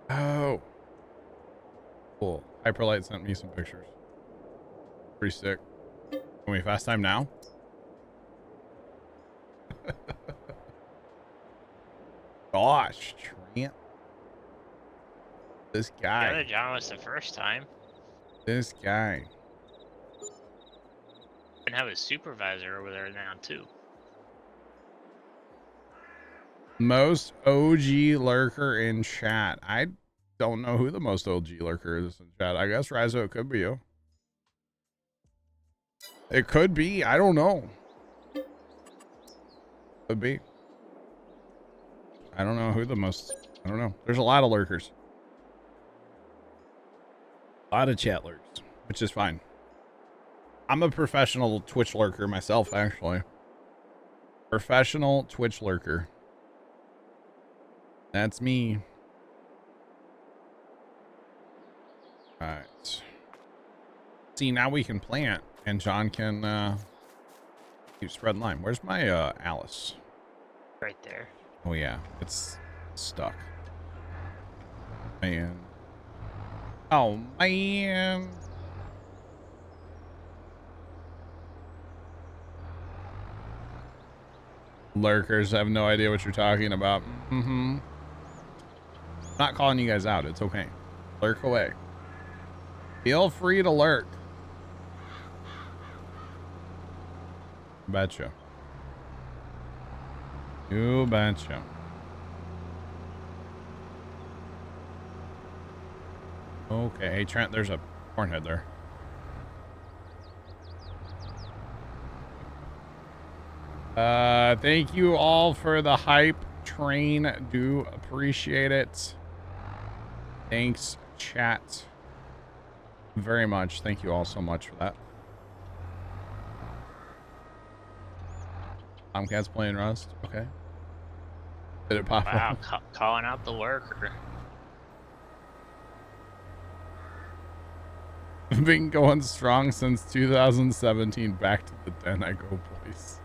Oh. Cool. Hyperlight sent me some pictures. Pretty sick. Can we fast time now? Gosh, Trent. This The other guy. John was the first time. This guy. And have a supervisor over there now too. Most OG lurker in chat. I don't know who the most OG lurker is in chat. I guess Rizo, it could be you. It could be. I don't know. Could be. I don't know who the most. I don't know. There's a lot of lurkers. A lot of chat lurks, which is fine. I'm a professional Twitch lurker myself, actually. Professional Twitch lurker. That's me. All right. See, now we can plant, and John can Keep spreading line. Where's my Alice? Right there. Oh yeah, it's stuck. Man. Oh man. Lurkers have no idea what you're talking about. Mm-hmm. Not calling you guys out. It's okay. Lurk away. Feel free to lurk. Betcha. You betcha. Okay, hey Trent, there's a cornhead there. Thank you all for the hype train. Do appreciate it. Thanks, chat. Very much. Thank you all so much for that. Tomcat's playing Rust. Okay. Did it pop Wow, up? calling out the lurker. Been going strong since 2017. Back to the den I go, please.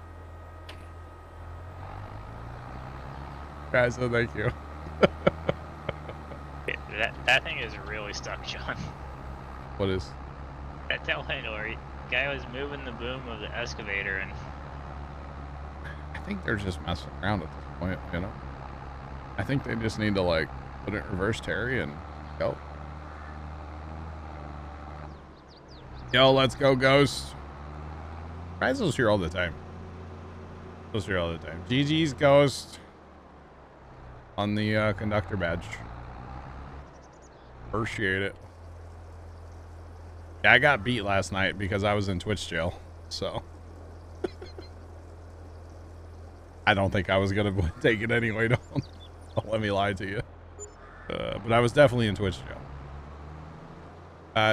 Guys, so thank you. That thing is really stuck, John. What is? That tailwind where guy was moving the boom of the excavator and... I think they're just messing around at this point, you know? I think they just need to, like, put it in reverse Terry and go. Yo, let's go, Ghost. Rizel's here all the time. Rizel's here all the time. GG's Ghost on the conductor badge. Appreciate it. Yeah, I got beat last night because I was in Twitch jail, so... I don't think I was gonna take it anyway. Don't let me lie to you. But I was definitely in Twitch jail.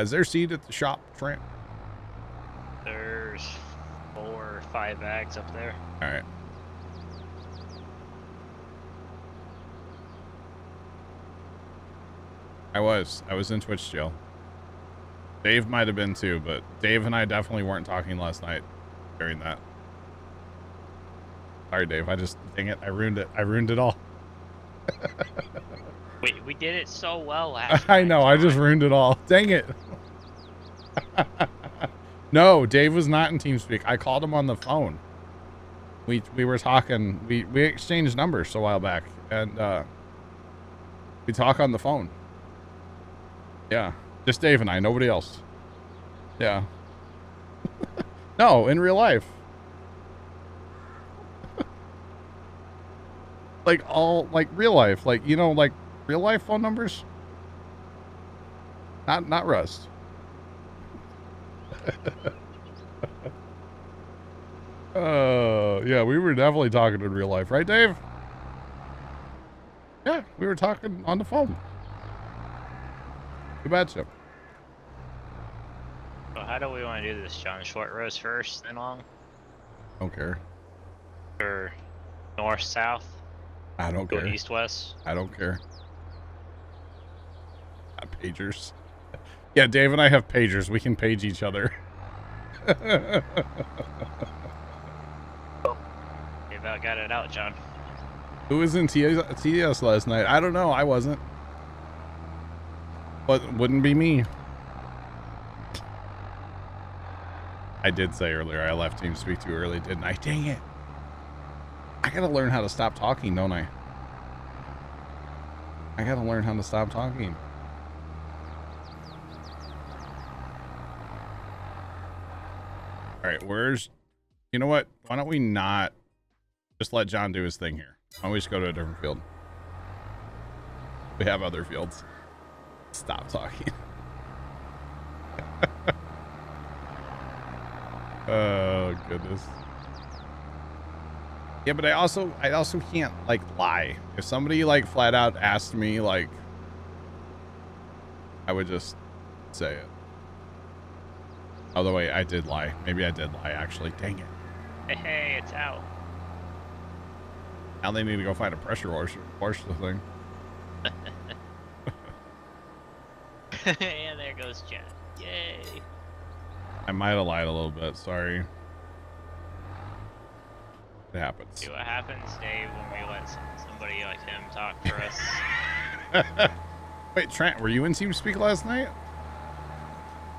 Is there seed at the shop, Trent? There's 4 or 5 bags up there. All right. I was in Twitch jail. Dave might have been too, but Dave and I definitely weren't talking last night during that. Sorry, Dave. Dang it. I ruined it. I ruined it all. We did it so well last I night, know. I just John. ruined it all. Dang it. No, Dave was not in TeamSpeak. I called him on the phone. We were talking. We exchanged numbers a while back, and we talk on the phone. Yeah, just Dave and I. Nobody else. Yeah. No, in real life. Like real life, like, you know, like real life phone numbers. Not Rust. Oh, yeah, we were definitely talking in real life, right, Dave? Yeah, we were talking on the phone. You betcha. So how do we want to do this, John? Short roast first, then long? Don't care. Or north, south? I don't Go care. east, west? I don't care. Pagers. Yeah, Dave and I have pagers. We can page each other. You about got it out, John. Who was in TS last night? I don't know. I wasn't. But wouldn't be me. I did say earlier I left TeamSpeak too early, didn't I? Dang it. I gotta learn how to stop talking, don't I? I gotta learn how to stop talking. All right, you know what? Why don't we not just let John do his thing here? Why don't we just go to a different field? We have other fields. Stop talking. Oh, goodness. Yeah, but I also can't, like, lie. If somebody, like, flat out asked me, like, I would just say it. Although, wait, I did lie. Maybe I did lie, actually. Dang it. Hey, it's out. Now they need to go find a pressure washer the thing. And there goes Chad. Yay. I might have lied a little bit. Sorry. It happens. See what happens, Dave, when we let somebody like him talk for us. Wait, Trent, were you in TeamSpeak last night?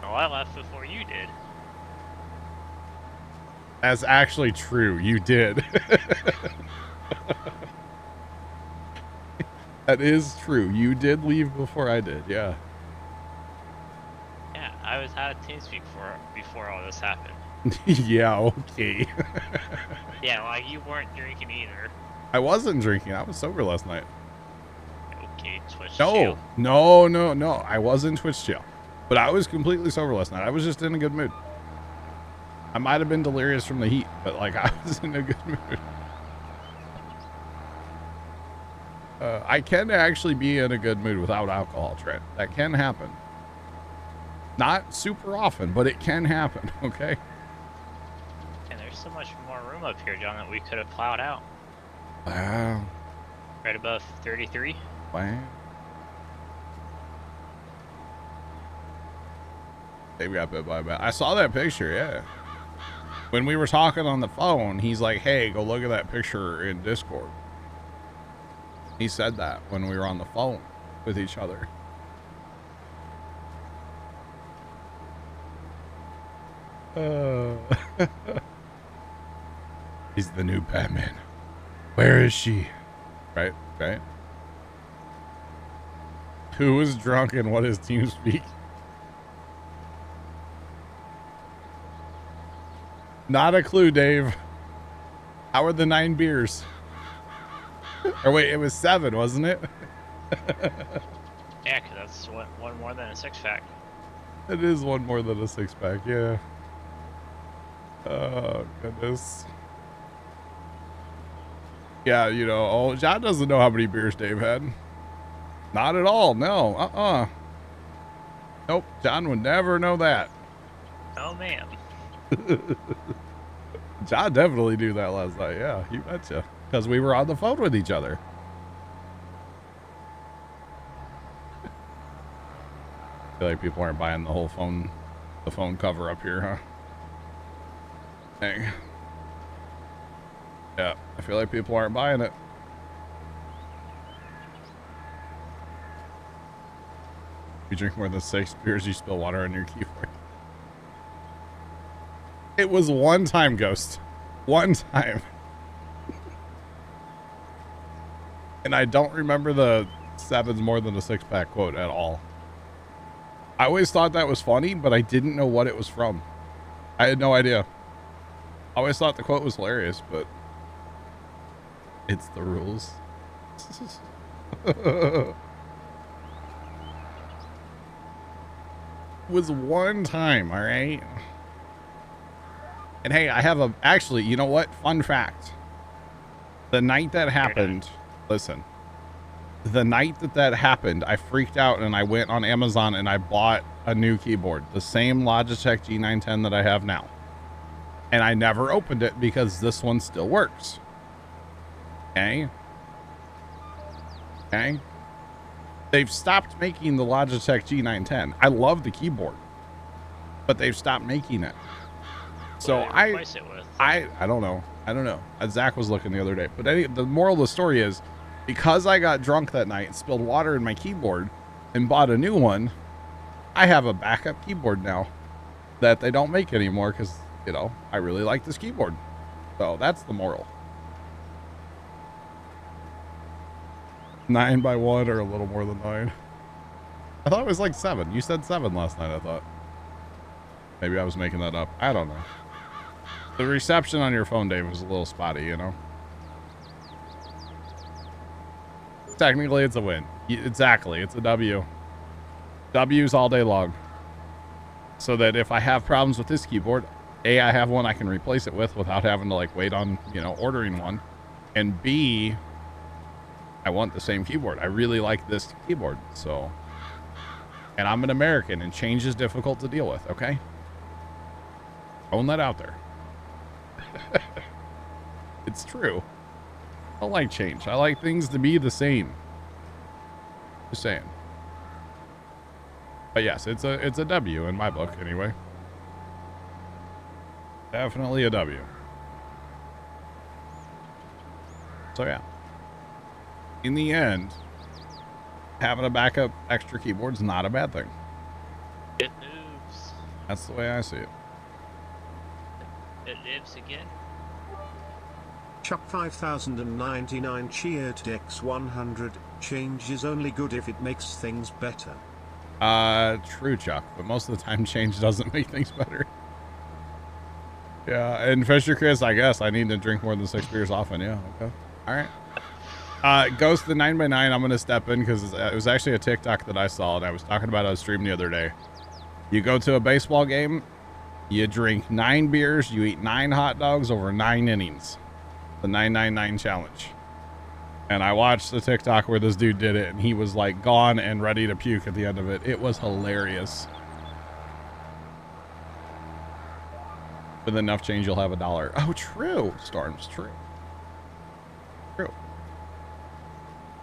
No, I left before you did. That's actually true. You did. That is true. You did leave before I did. Yeah. Yeah, I was out of TeamSpeak before all this happened. Yeah. Okay. Yeah, like you weren't drinking either. I wasn't drinking. I was sober last night. Okay, Twitch No. jail. No. I was in Twitch jail, but I was completely sober last night. I was just in a good mood. I might have been delirious from the heat, but like I was in a good mood. I can actually be in a good mood without alcohol, Trent. That can happen. Not super often, but it can happen, okay? And there's so much more room up here, John, that we could have plowed out. Wow. Right above 33. Wow. They got bit by a bat. I saw that picture, yeah. When we were talking on the phone, he's like, hey, go look at that picture in Discord. He said that when we were on the phone with each other. He's the new Batman. Where is she? Right. Who is drunk and what is TeamSpeak? Not a clue, Dave. How are the 9 beers? Or wait, it was 7, wasn't it? Yeah, because that's one more than a 6-pack. It is one more than a 6-pack, yeah. Oh, goodness. Yeah, you know, John doesn't know how many beers Dave had. Not at all, no. Nope, John would never know that. Oh, man. John definitely knew that last night, yeah, you betcha. Because we were on the phone with each other. I feel like people aren't buying the whole phone cover up here, huh? Dang. Yeah, I feel like people aren't buying it. You drink more than 6 beers, you spill water on your keyboard. It was one time, Ghost. One time. And I don't remember the 7's more than a 6-pack quote at all. I always thought that was funny, but I didn't know what it was from. I had no idea. I always thought the quote was hilarious, but it's the rules. Was one time, all right? And hey, I have actually, you know what? Fun fact. The night that happened, listen, the night that happened, I freaked out and I went on Amazon and I bought a new keyboard, the same Logitech G910 that I have now. And I never opened it because this one still works. Okay. They've stopped making the Logitech G910. I love the keyboard, but they've stopped making it. So I don't know. Zach was looking the other day, but the moral of the story is, because I got drunk that night and spilled water in my keyboard and bought a new one, I have a backup keyboard now that they don't make anymore because, you know, I really like this keyboard. So that's the moral. 9 by 1 or a little more than 9. I thought it was like 7. You said 7 last night, I thought. Maybe I was making that up. I don't know. The reception on your phone, Dave, was a little spotty, you know? Technically, it's a win. Exactly. It's a W. W's all day long. So that if I have problems with this keyboard, A, I have one I can replace it with without having to, like, wait on, you know, ordering one. And B, I want the same keyboard. I really like this keyboard, so. And I'm an American, and change is difficult to deal with, okay? Own that out there. It's true. I don't like change. I like things to be the same. Just saying. But yes, it's a W in my book, anyway. Definitely a W. So yeah, in the end, having a backup extra keyboard's not a bad thing. It moves. That's the way I see it. It lives again. Chuck 5099 cheered Dex 100. Change is only good if it makes things better. True, Chuck, but most of the time change doesn't make things better. Yeah, and Fisher Chris, I guess I need to drink more than 6 beers often. Yeah, okay. All right. Ghost the 9x9, I'm going to step in because it was actually a TikTok that I saw, and I was talking about it on stream the other day. You go to a baseball game, you drink 9 beers, you eat 9 hot dogs over 9 innings. The 999 challenge. And I watched the TikTok where this dude did it, and he was like gone and ready to puke at the end of it. It was hilarious. With enough change, you'll have $1. Oh, true. Storms, true. True.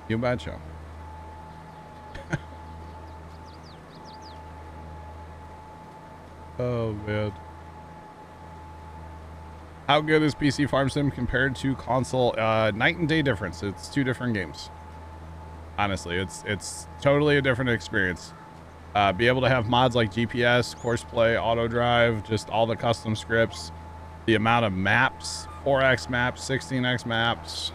You betcha. Oh, man. How good is PC Farm Sim compared to console? Night and day difference. It's 2 different games. Honestly, it's totally a different experience. Be able to have mods like GPS, course play, auto drive, just all the custom scripts, the amount of maps, 4x maps, 16x maps.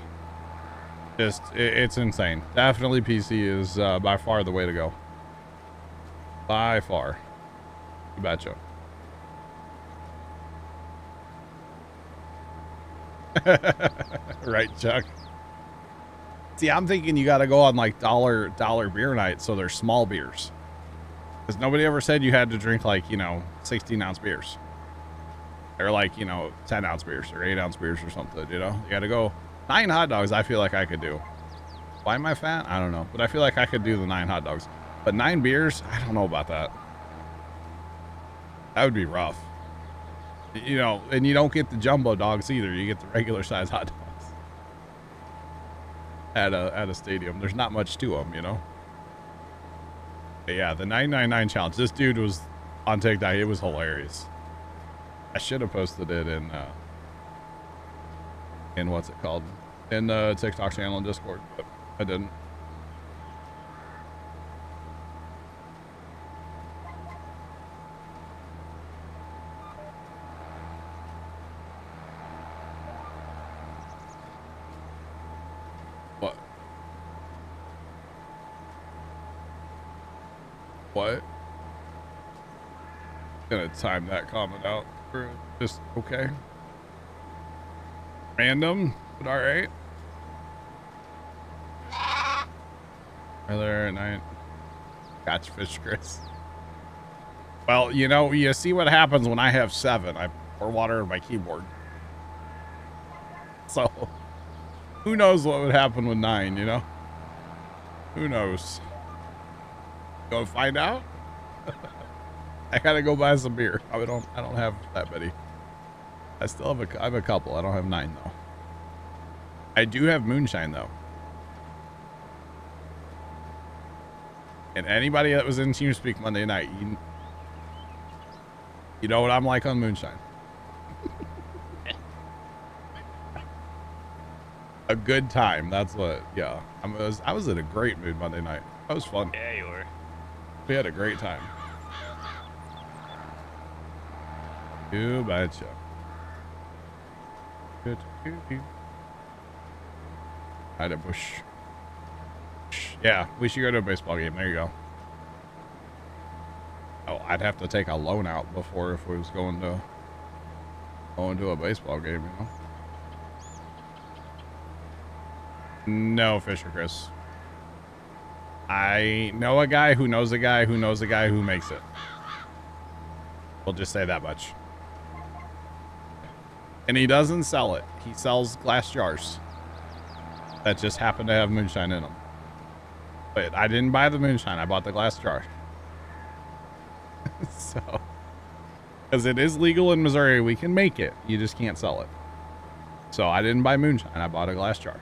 Just, it's insane. Definitely PC is by far the way to go. By far. You betcha. Right, Chuck. See, I'm thinking you got to go on like dollar beer night, so they're small beers. Because nobody ever said you had to drink like 16-ounce beers, or like 10-ounce beers or 8-ounce beers or something. You got to go 9 hot dogs. I feel like I could do. Why am I fat? I don't know, but I feel like I could do the 9 hot dogs. But 9 beers, I don't know about that. That would be rough. And you don't get the jumbo dogs either. You get the regular size hot dogs at a stadium. There's not much to them, But yeah, the 999 challenge. This dude was on TikTok. It was hilarious. I should have posted it in what's it called? In the TikTok channel and Discord, but I didn't. What? Gonna time that comment out for just okay. Random, but all right. Are there at night? Catch fish, Chris. Well, you see what happens when I have 7. I pour water in my keyboard. So, who knows what would happen with 9? Who knows? Go find out. I gotta go buy some beer. I don't have that many. I still have a couple. I don't have 9 though. I do have moonshine though. And anybody that was in TeamSpeak Monday night, you know what I'm like on moonshine. A good time. That's what. Yeah, I was in a great mood Monday night. That was fun. Yeah, you were. We had a great time. You betcha. Good. Hide a bush. Yeah, we should go to a baseball game. There you go. Oh, I'd have to take a loan out before if we was going to a baseball game, No, Fisher Chris. I know a guy who knows a guy who knows a guy who makes it. We'll just say that much. And he doesn't sell it. He sells glass jars that just happen to have moonshine in them. But I didn't buy the moonshine. I bought the glass jar. So, because it is legal in Missouri, we can make it. You just can't sell it. So I didn't buy moonshine. I bought a glass jar.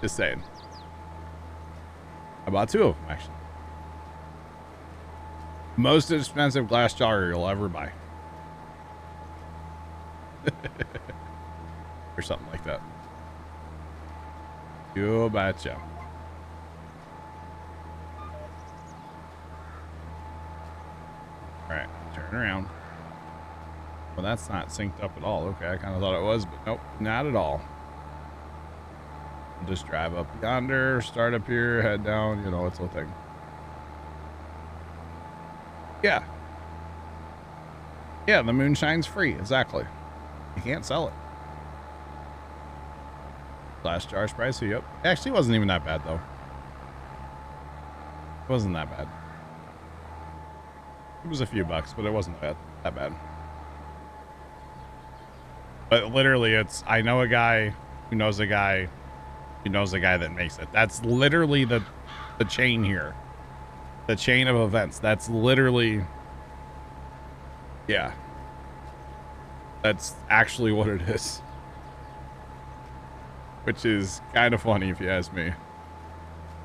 Just saying. I bought 2 of them, actually. Most expensive glass jar you'll ever buy. or something like that. You betcha. Alright, turn around. Well, that's not synced up at all. Okay, I kind of thought it was, but nope, not at all. Just drive up yonder, start up here, head down, you know, it's a thing. Yeah. Yeah, the moonshine's free, exactly. You can't sell it. Last charge price, yep. It actually wasn't even that bad, though. It wasn't that bad. It was a few bucks, but it wasn't that bad. But literally, it's, I know a guy who knows a guy who knows a guy that makes it. That's literally the chain here. The chain of events. That's literally, yeah. That's actually what it is. Which is kind of funny if you ask me.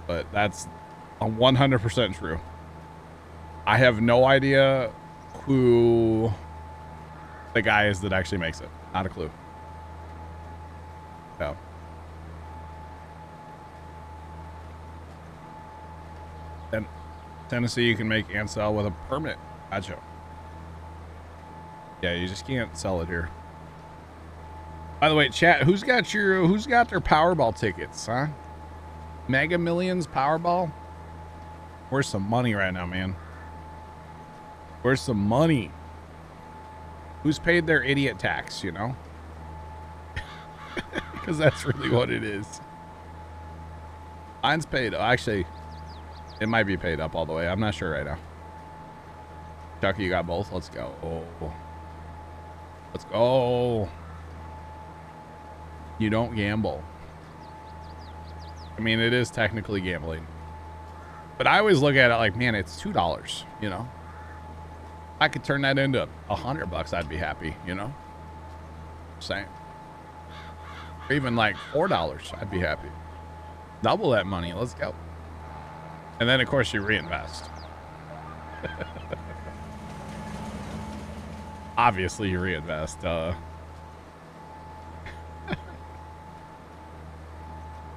But that's 100% true. I have no idea who the guy is that actually makes it. Not a clue. No. Then Tennessee, you can make and sell with a permit. Gotcha. Yeah, you just can't sell it here. By the way, chat, who's got their Powerball tickets, huh? Mega Millions Powerball? Where's some money right now, man? Where's some money? Who's paid their idiot tax, you know? Because that's really what it is. Mine's paid. Actually, it might be paid up all the way. I'm not sure right now. Chucky, you got both? Let's go. Let's go. You don't gamble. I mean, it is technically gambling. But I always look at it like, man, it's $2, you know? I could turn that into $100, I'd be happy, you know? Same. Or even like $4, I'd be happy. Double that money, let's go. And then of course you reinvest. Obviously you reinvest.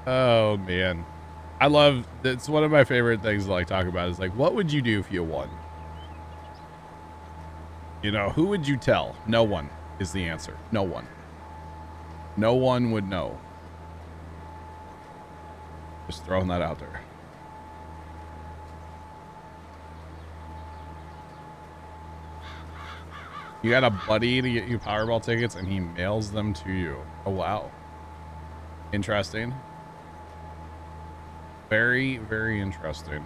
Oh man. It's one of my favorite things to like talk about is like, what would you do if you won? You know, who would you tell? No one is the answer. No one. No one would know. Just throwing that out there. You got a buddy to get you Powerball tickets and he mails them to you. Oh, wow. Interesting. Very, very interesting.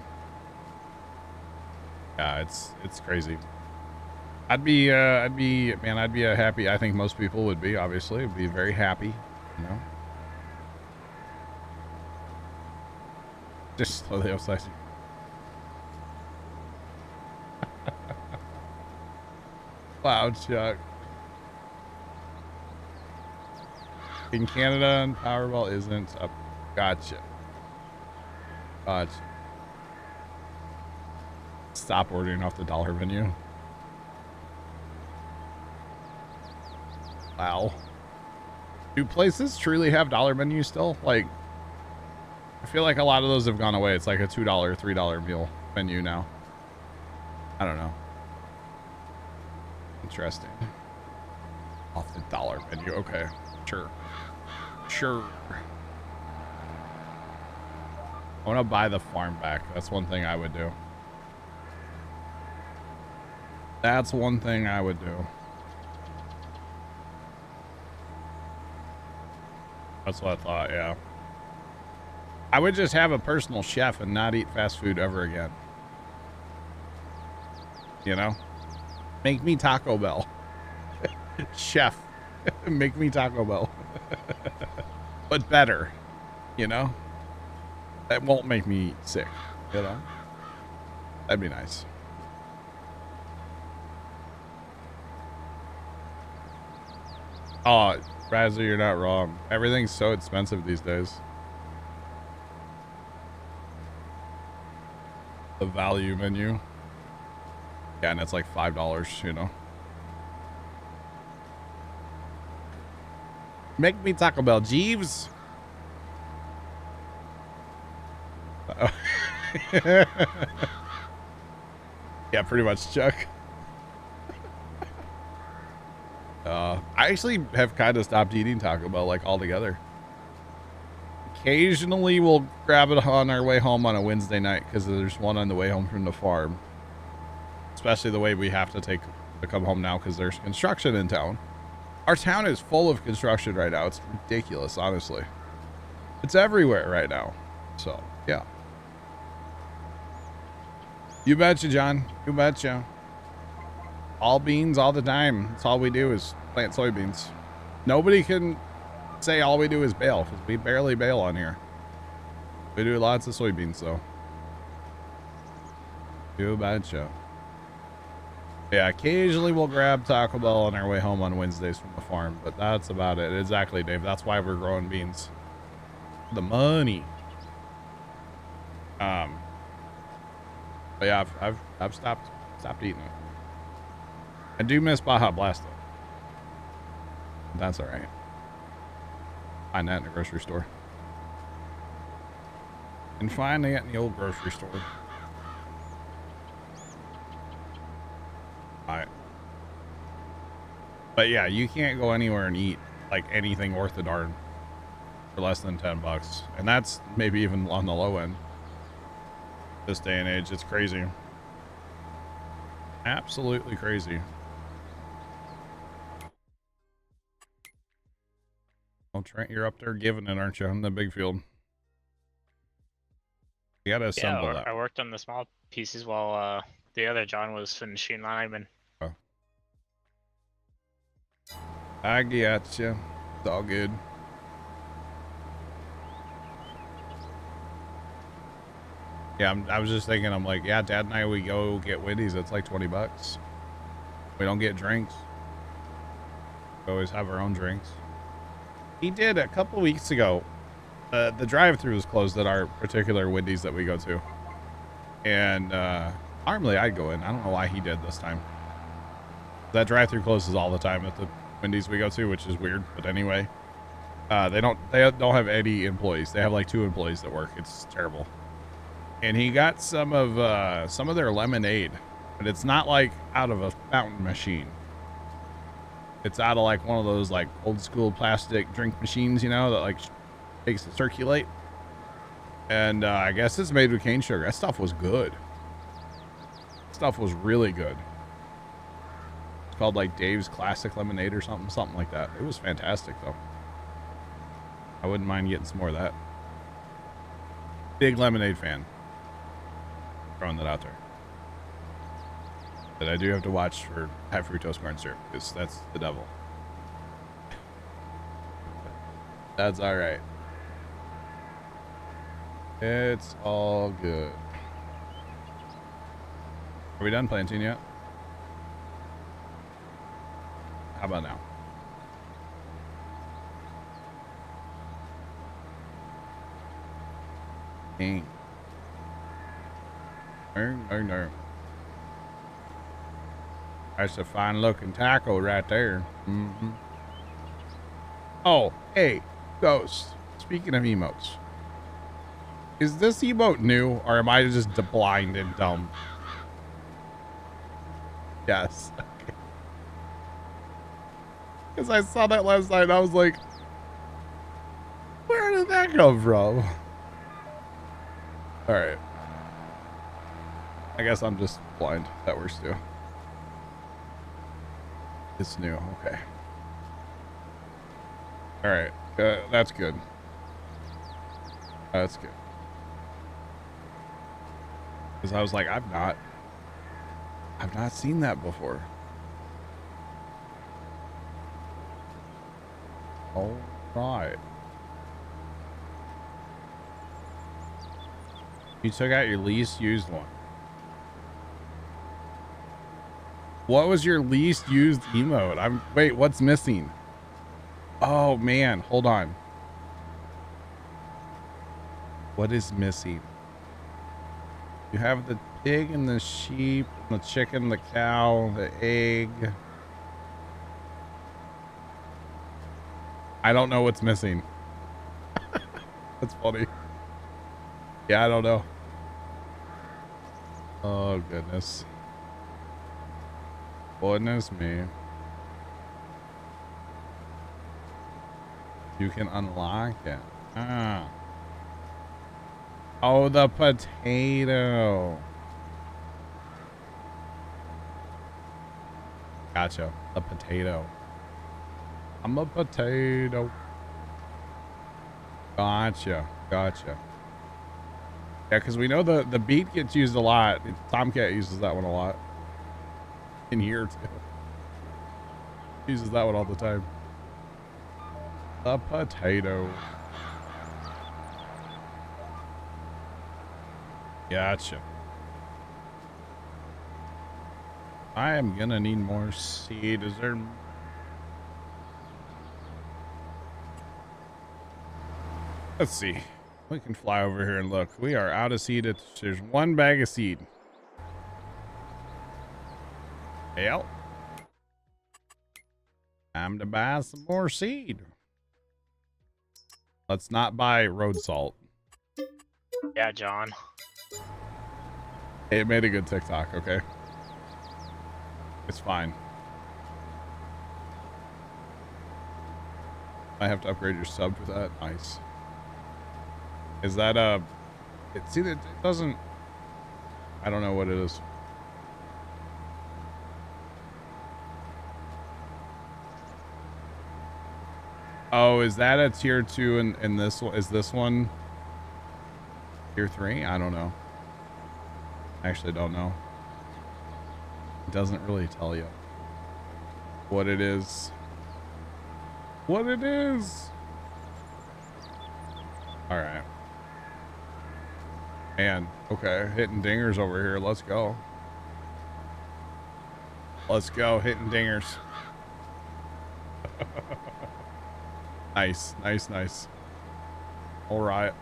Yeah, it's crazy. I'd be a happy, I think most people would be, obviously, be very happy, you know? Just slowly upside you. Wow, Chuck. In Canada, and Powerball isn't up. Gotcha. Gotcha. Stop ordering off the dollar menu. Wow. Do places truly have dollar menus still? Like, I feel like a lot of those have gone away. It's like a $2, $3 meal menu now. I don't know. Interesting. Off the dollar menu. Okay. Sure. Sure. I want to buy the farm back. That's one thing I would do. That's one thing I would do. That's what I thought, yeah. I would just have a personal chef and not eat fast food ever again. You know? Make me Taco Bell. Chef. Make me Taco Bell. But better. You know? That won't make me sick. You know? That'd be nice. Oh, Razzie, you're not wrong. Everything's so expensive these days. The value menu. Yeah, and it's like $5, you know. Make me Taco Bell, Jeeves. Uh-oh. Yeah, pretty much, Chuck. I actually have kind of stopped eating Taco Bell, like, altogether. Occasionally, we'll grab it on our way home on a Wednesday night because there's one on the way home from the farm. Especially the way we have to come home now because there's construction in town. Our town is full of construction right now. It's ridiculous, honestly. It's everywhere right now. So, yeah. You betcha, John. You betcha. All beans all the time. That's all we do is plant soybeans. Nobody can say all we do is bale because we barely bale on here. We do lots of soybeans, though. You betcha. Yeah, occasionally we'll grab Taco Bell on our way home on Wednesdays from the farm, but that's about it. Exactly, Dave. That's why we're growing beans. The money. But yeah, I've stopped eating it. I do miss Baja Blast though. That's all right. Find that in the grocery store. And find it in the old grocery store. Alright. But yeah, you can't go anywhere and eat like anything worth a darn for less than $10. And that's maybe even on the low end. This day and age, it's crazy. Absolutely crazy. Oh, Trent, you're up there giving it, aren't you, in the big field? You gotta assemble that. I worked on the small pieces while the other John was finishing lineman. Oh. I get you. It's all good. Yeah, I was just thinking, I'm like, yeah, Dad and I, we go get Wendy's. It's like $20. We don't get drinks. We always have our own drinks. He did a couple weeks ago. The drive-thru was closed at our particular Wendy's that we go to. And normally I'd go in. I don't know why he did this time. That drive-thru closes all the time at the Wendy's we go to, which is weird. But anyway, they don't have any employees. They have like 2 employees that work. It's terrible. And he got some of their lemonade, but it's not like out of a fountain machine. It's out of like one of those like old school plastic drink machines, you know, that like makes it circulate. And I guess it's made with cane sugar. That stuff was good. Stuff was really good. It's called like Dave's Classic Lemonade or something like that. It was fantastic though. I wouldn't mind getting some more of that. Big lemonade fan. Throwing that out there. But I do have to watch for high fructose corn syrup because that's the devil. That's all right. It's all good. Are we done planting yet? How about now? Dang. No. That's a fine looking taco right there. Mm-hmm. Oh, hey, Ghost. Speaking of emotes, is this emote new or am I just blind and dumb? Yes. Okay. Because I saw that last night and I was like, where did that come from? All right. I guess I'm just blind. That works too. It's new. Okay. All right. That's good. That's good. Because I was like, I've not seen that before. All right. You took out your least used one. What was your least used emote? Wait, what's missing? Oh man, hold on. What is missing? You have the pig and the sheep, the chicken, the cow, the egg. I don't know what's missing. That's funny. Yeah, I don't know. Oh, goodness. Goodness me. You can unlock it. Ah. Oh, the potato. Gotcha. The potato. I'm a potato. Gotcha. Gotcha. Yeah, because we know the beat gets used a lot. Tomcat uses that one a lot. In here, too. Uses that one all the time. The potato. Gotcha. I am gonna need more seed. Is there... Let's see. We can fly over here and look. We are out of seed. There's one bag of seed. Yep. Time to buy some more seed. Let's not buy road salt. Yeah, John. It made a good TikTok, okay? It's fine. I have to upgrade your sub for that. Nice. Is that see that it doesn't, I don't know what it is. Oh, is that a tier 2 in this one? Is this one tier 3? I don't know. I actually don't know. It doesn't really tell you what it is. What it is. All right. Man, okay, hitting dingers over here. Let's go. Let's go, hitting dingers. Nice, nice, nice. All right. I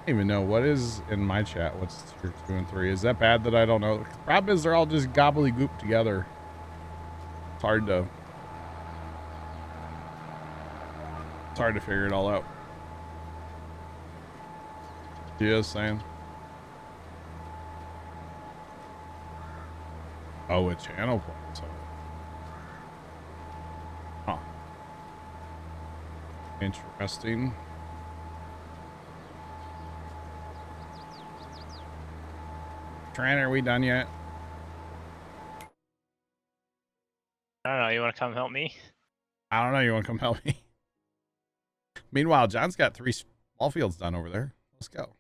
don't even know what is in my chat. What's tier 2 and 3? Is that bad that I don't know? The problem is they're all just gobbledygook together. It's hard to figure it all out. Just saying. Oh, a channel points. Huh. Interesting. Trent, are we done yet? I don't know. You want to come help me? I don't know. You want to come help me? Meanwhile, John's got 3 small fields done over there. Let's go.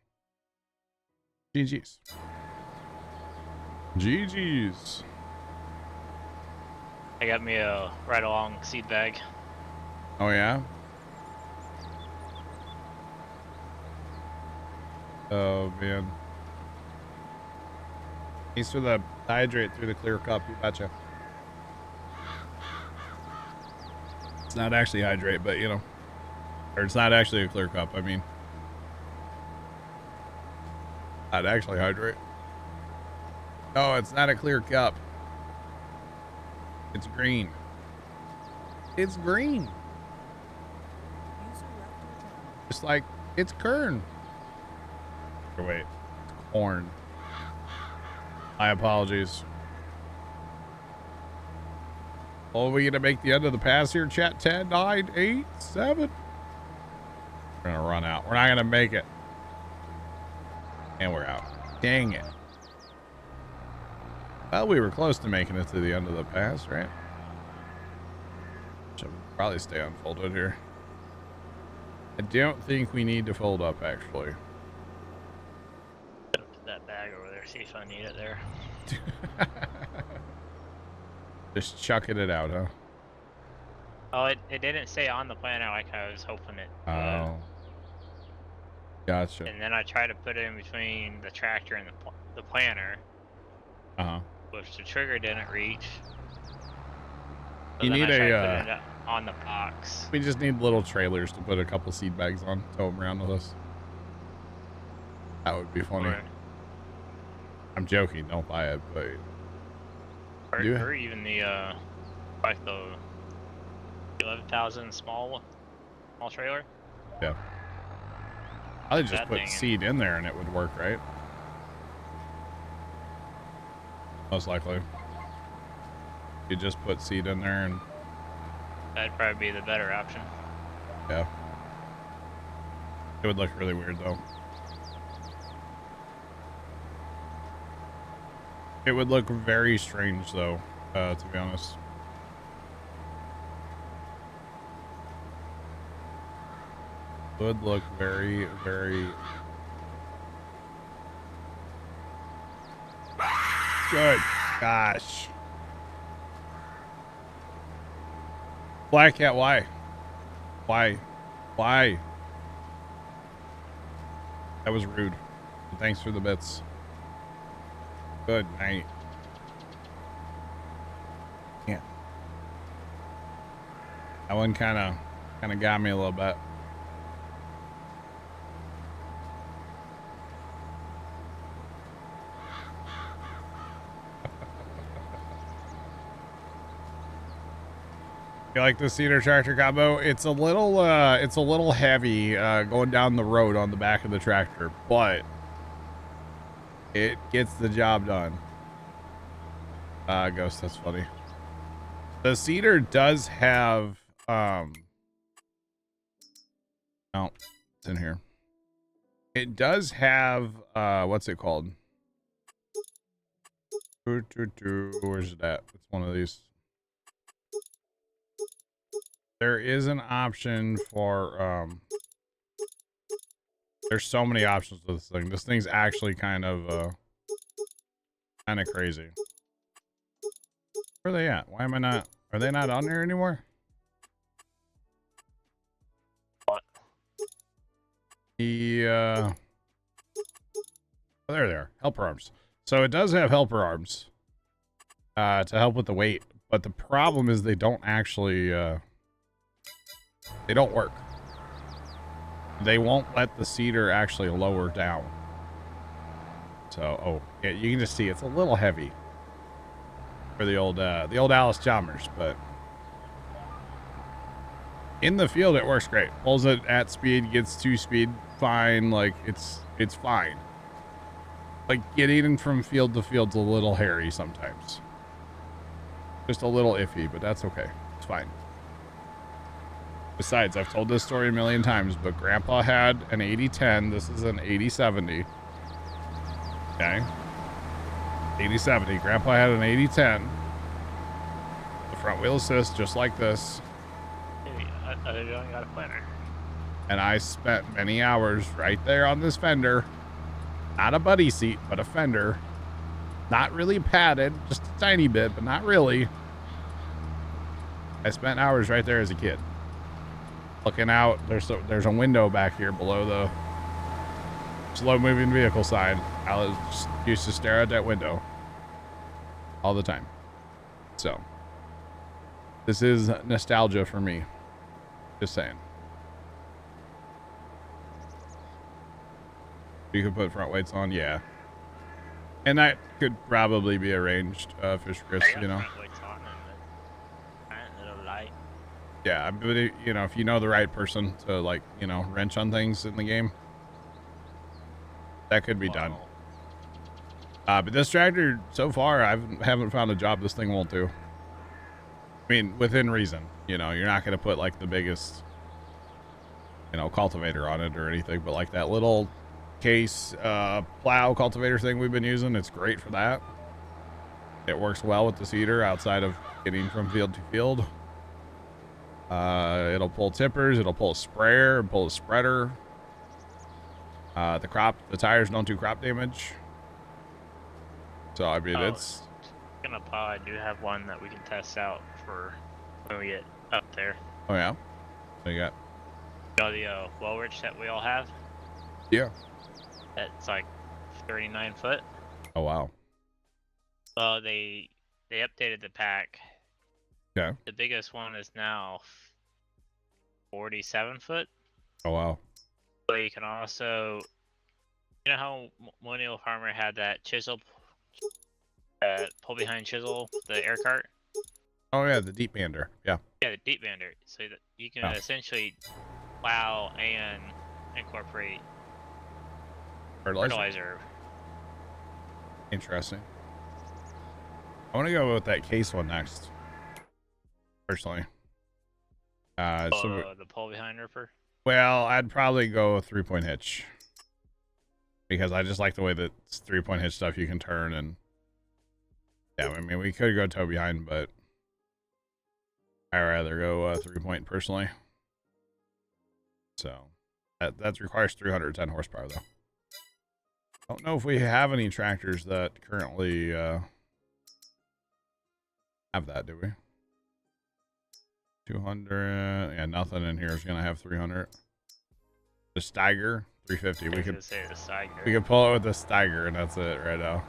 GG's. GG's. I got me a right along seed bag. Oh, yeah? Oh, man. Thanks for the hydrate through the clear cup. You betcha. It's not actually hydrate, but you know. Or it's not actually a clear cup, I mean. Not actually hydrate. No, it's not a clear cup. It's green. It's green. Just like it's kern. Or wait, it's corn. My apologies. Oh, are we gonna make the end of the pass here, chat? 10, 9, 8, 7. We're gonna run out. We're not gonna make it. And we're out. Dang it. Well, we were close to making it to the end of the pass, right? Should probably stay unfolded here. I don't think we need to fold up, actually. Put that bag over there. See if I need it there. Just chucking it out, huh? Oh, it didn't say on the planner like I was hoping it would. Oh. Gotcha. And then I tried to put it in between the tractor and the planner, Uh-huh. which the trigger didn't reach. So You then need I tried a, putting it on the box. We just need little trailers to put a couple seed bags on. Tow them around with us. That would be funny. I'm joking. Don't buy it, but... Or even the, like the 11,000 small trailer. Yeah. I'd just That put thing- seed in there and it would work, right? Most likely. You just put seed in there and That'd probably be the better option. yeah. It would look really weird though. It would look very strange though, to be honest. Would look very, very good. Gosh. Black Cat, why? Why? Why? That was rude. Thanks for the bits. Good night. Yeah. That one kind of got me a little bit. You like the cedar tractor combo? It's a little heavy going down the road on the back of the tractor, but it gets the job done. Ghost, that's funny. The cedar does have no, it's in here. It does have what's it called? Where's it at? It's one of these. There is an option for there's so many options with this thing. This thing's actually kind of crazy. Where are they at? Why am I not? Are they not on there anymore? What? The oh, there they are. Helper arms. So it does have helper arms to help with the weight, but the problem is they don't actually they don't work. They won't let the cedar actually lower down. So, oh, yeah, you can just see it's a little heavy for the old Alice Chalmers, but in the field it works great. Pulls it at speed, gets to speed fine, like it's fine. Like getting from field to field's a little hairy sometimes. Just a little iffy, but that's okay. It's fine. Besides, I've told this story a million times, but Grandpa had an 80-10. This is an 80-70. Okay. 80-70. Grandpa had an 80-10. The front wheel assist, just like this. Maybe I got a planner. And I spent many hours right there on this fender. Not a buddy seat, but a fender. Not really padded, just a tiny bit, but not really. I spent hours right there as a kid. Looking out, there's a window back here below the slow moving vehicle side. I just used to stare at that window all the time. So this is nostalgia for me. Just saying. You could put front weights on, yeah. And that could probably be arranged, Fisher Chris, you know. Yeah, but you know, if you know the right person to, like, you know, wrench on things in the game, that could be done. But this tractor, so far, I haven't found a job this thing won't do. I mean, within reason. You know, you're not going to put, like, the biggest, you know, cultivator on it or anything, but, like, that little case plow cultivator thing we've been using, it's great for that. It works well with the cedar outside of getting from field to field. It'll pull tippers, it'll pull a sprayer, it'll pull a spreader. The tires don't do crop damage. So I mean, it's gonna plow. I do have one that we can test out for when we get up there. oh yeah. What you got? The well ridge that we all have. Yeah. That's like 39 foot. Oh wow. Well, they updated the pack. Okay. The biggest one is now 47 foot. Oh wow. But you can also, you know how Millennial Farmer had that chisel, pull behind chisel, the air cart? Oh yeah, the deep mander. Yeah. Yeah, the deep bander, so that you can Oh. essentially plow and incorporate Fertilizer? fertilizer. Interesting. I want to go with that case one next. Personally. The pull behind ripper. Well, I'd probably go with 3-point hitch. Because I just like the way that 3-point hitch stuff you can turn and... Yeah, I mean, we could go toe behind, but... I'd rather go 3-point personally. So, that requires 310 horsepower, though. Don't know if we have any tractors that currently have that, do we? 200, yeah, nothing in here is gonna have 300. The Steiger, 350. We could say the Steiger. We could pull it with the Steiger, and that's it right now.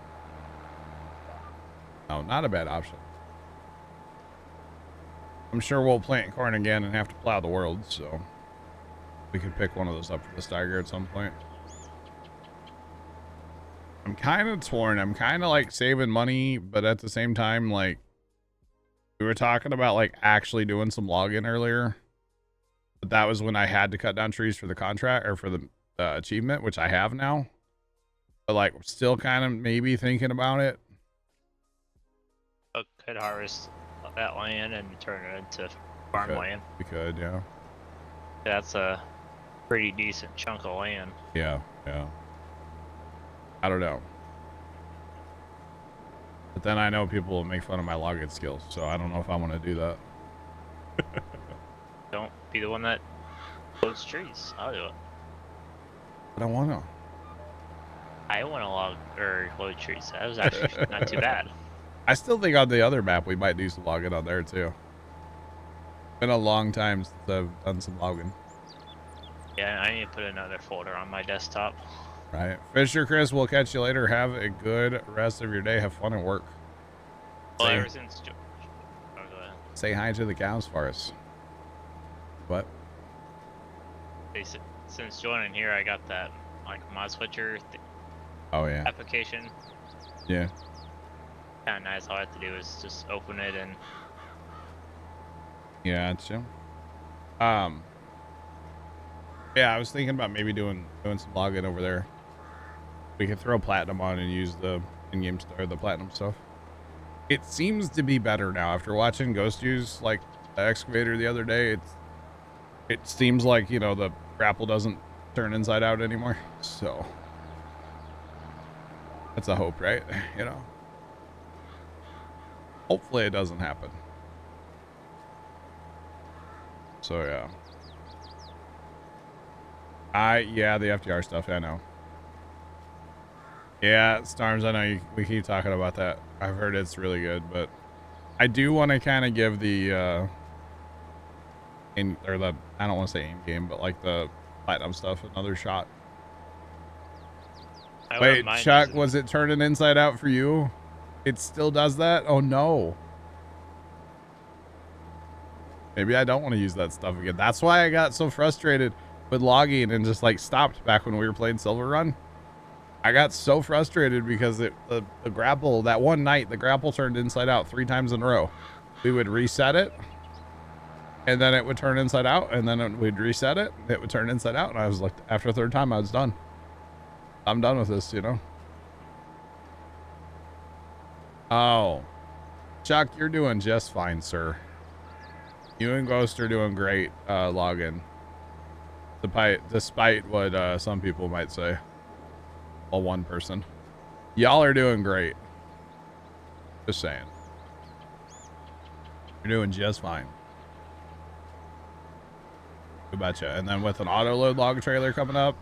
Oh, not a bad option. I'm sure we'll plant corn again and have to plow the world, so we could pick one of those up for the Steiger at some point. I'm kind of torn. I'm kind of like saving money, but at the same time, like, we were talking about like actually doing some logging earlier, but that was when I had to cut down trees for the contract or for the achievement, which I have now. But like, still kind of maybe thinking about it. Could harvest that land and turn it into farmland. We could, yeah. That's a pretty decent chunk of land. Yeah, yeah. I don't know. But then I know people will make fun of my logging skills, so I don't know if I want to do that. Don't be the one that loads trees. I'll do it. But I want to. I want to log or load trees. That was actually not too bad. I still think on the other map we might do some logging on there too. Been a long time since I've done some logging. Yeah, I need to put another folder on my desktop. Right. Fisher Chris, we'll catch you later. Have a good rest of your day. Have fun at work. Well, Say- ever since go ahead. Say hi to the cows for us. What? Since joining here, I got that like mod switcher Oh yeah. application. Yeah. Kind of nice. All I have to do is just open it and Yeah, it's you. Yeah, I was thinking about maybe doing some logging over there. We could throw platinum on and use the in-game or the platinum stuff. It seems to be better now after watching Ghost use like the excavator the other day. It seems like, you know, the grapple doesn't turn inside out anymore. So that's a hope, right? You know. Hopefully it doesn't happen. So yeah. Yeah, the FDR stuff, I know. Yeah, Storms, I know we keep talking about that. I've heard it's really good, but I do want to kind of give the I don't want to say aim game, but like the platinum stuff another shot. Wait, Chuck, was it turning inside out for you? It still does that? Oh no. Maybe I don't want to use that stuff again. That's why I got so frustrated with logging and just like stopped back when we were playing Silver Run. I got so frustrated because the grapple, that one night, the grapple turned inside out 3 times in a row. We would reset it, and then it would turn inside out, and then we'd reset it, it would turn inside out, and I was like, after the 3rd time, I was done. I'm done with this, you know? Oh. Chuck, you're doing just fine, sir. You and Ghost are doing great logging. Despite what some people might say. Well, one person. Y'all are doing great. Just saying. You're doing just fine. Good betcha. And then with an auto load log trailer coming up,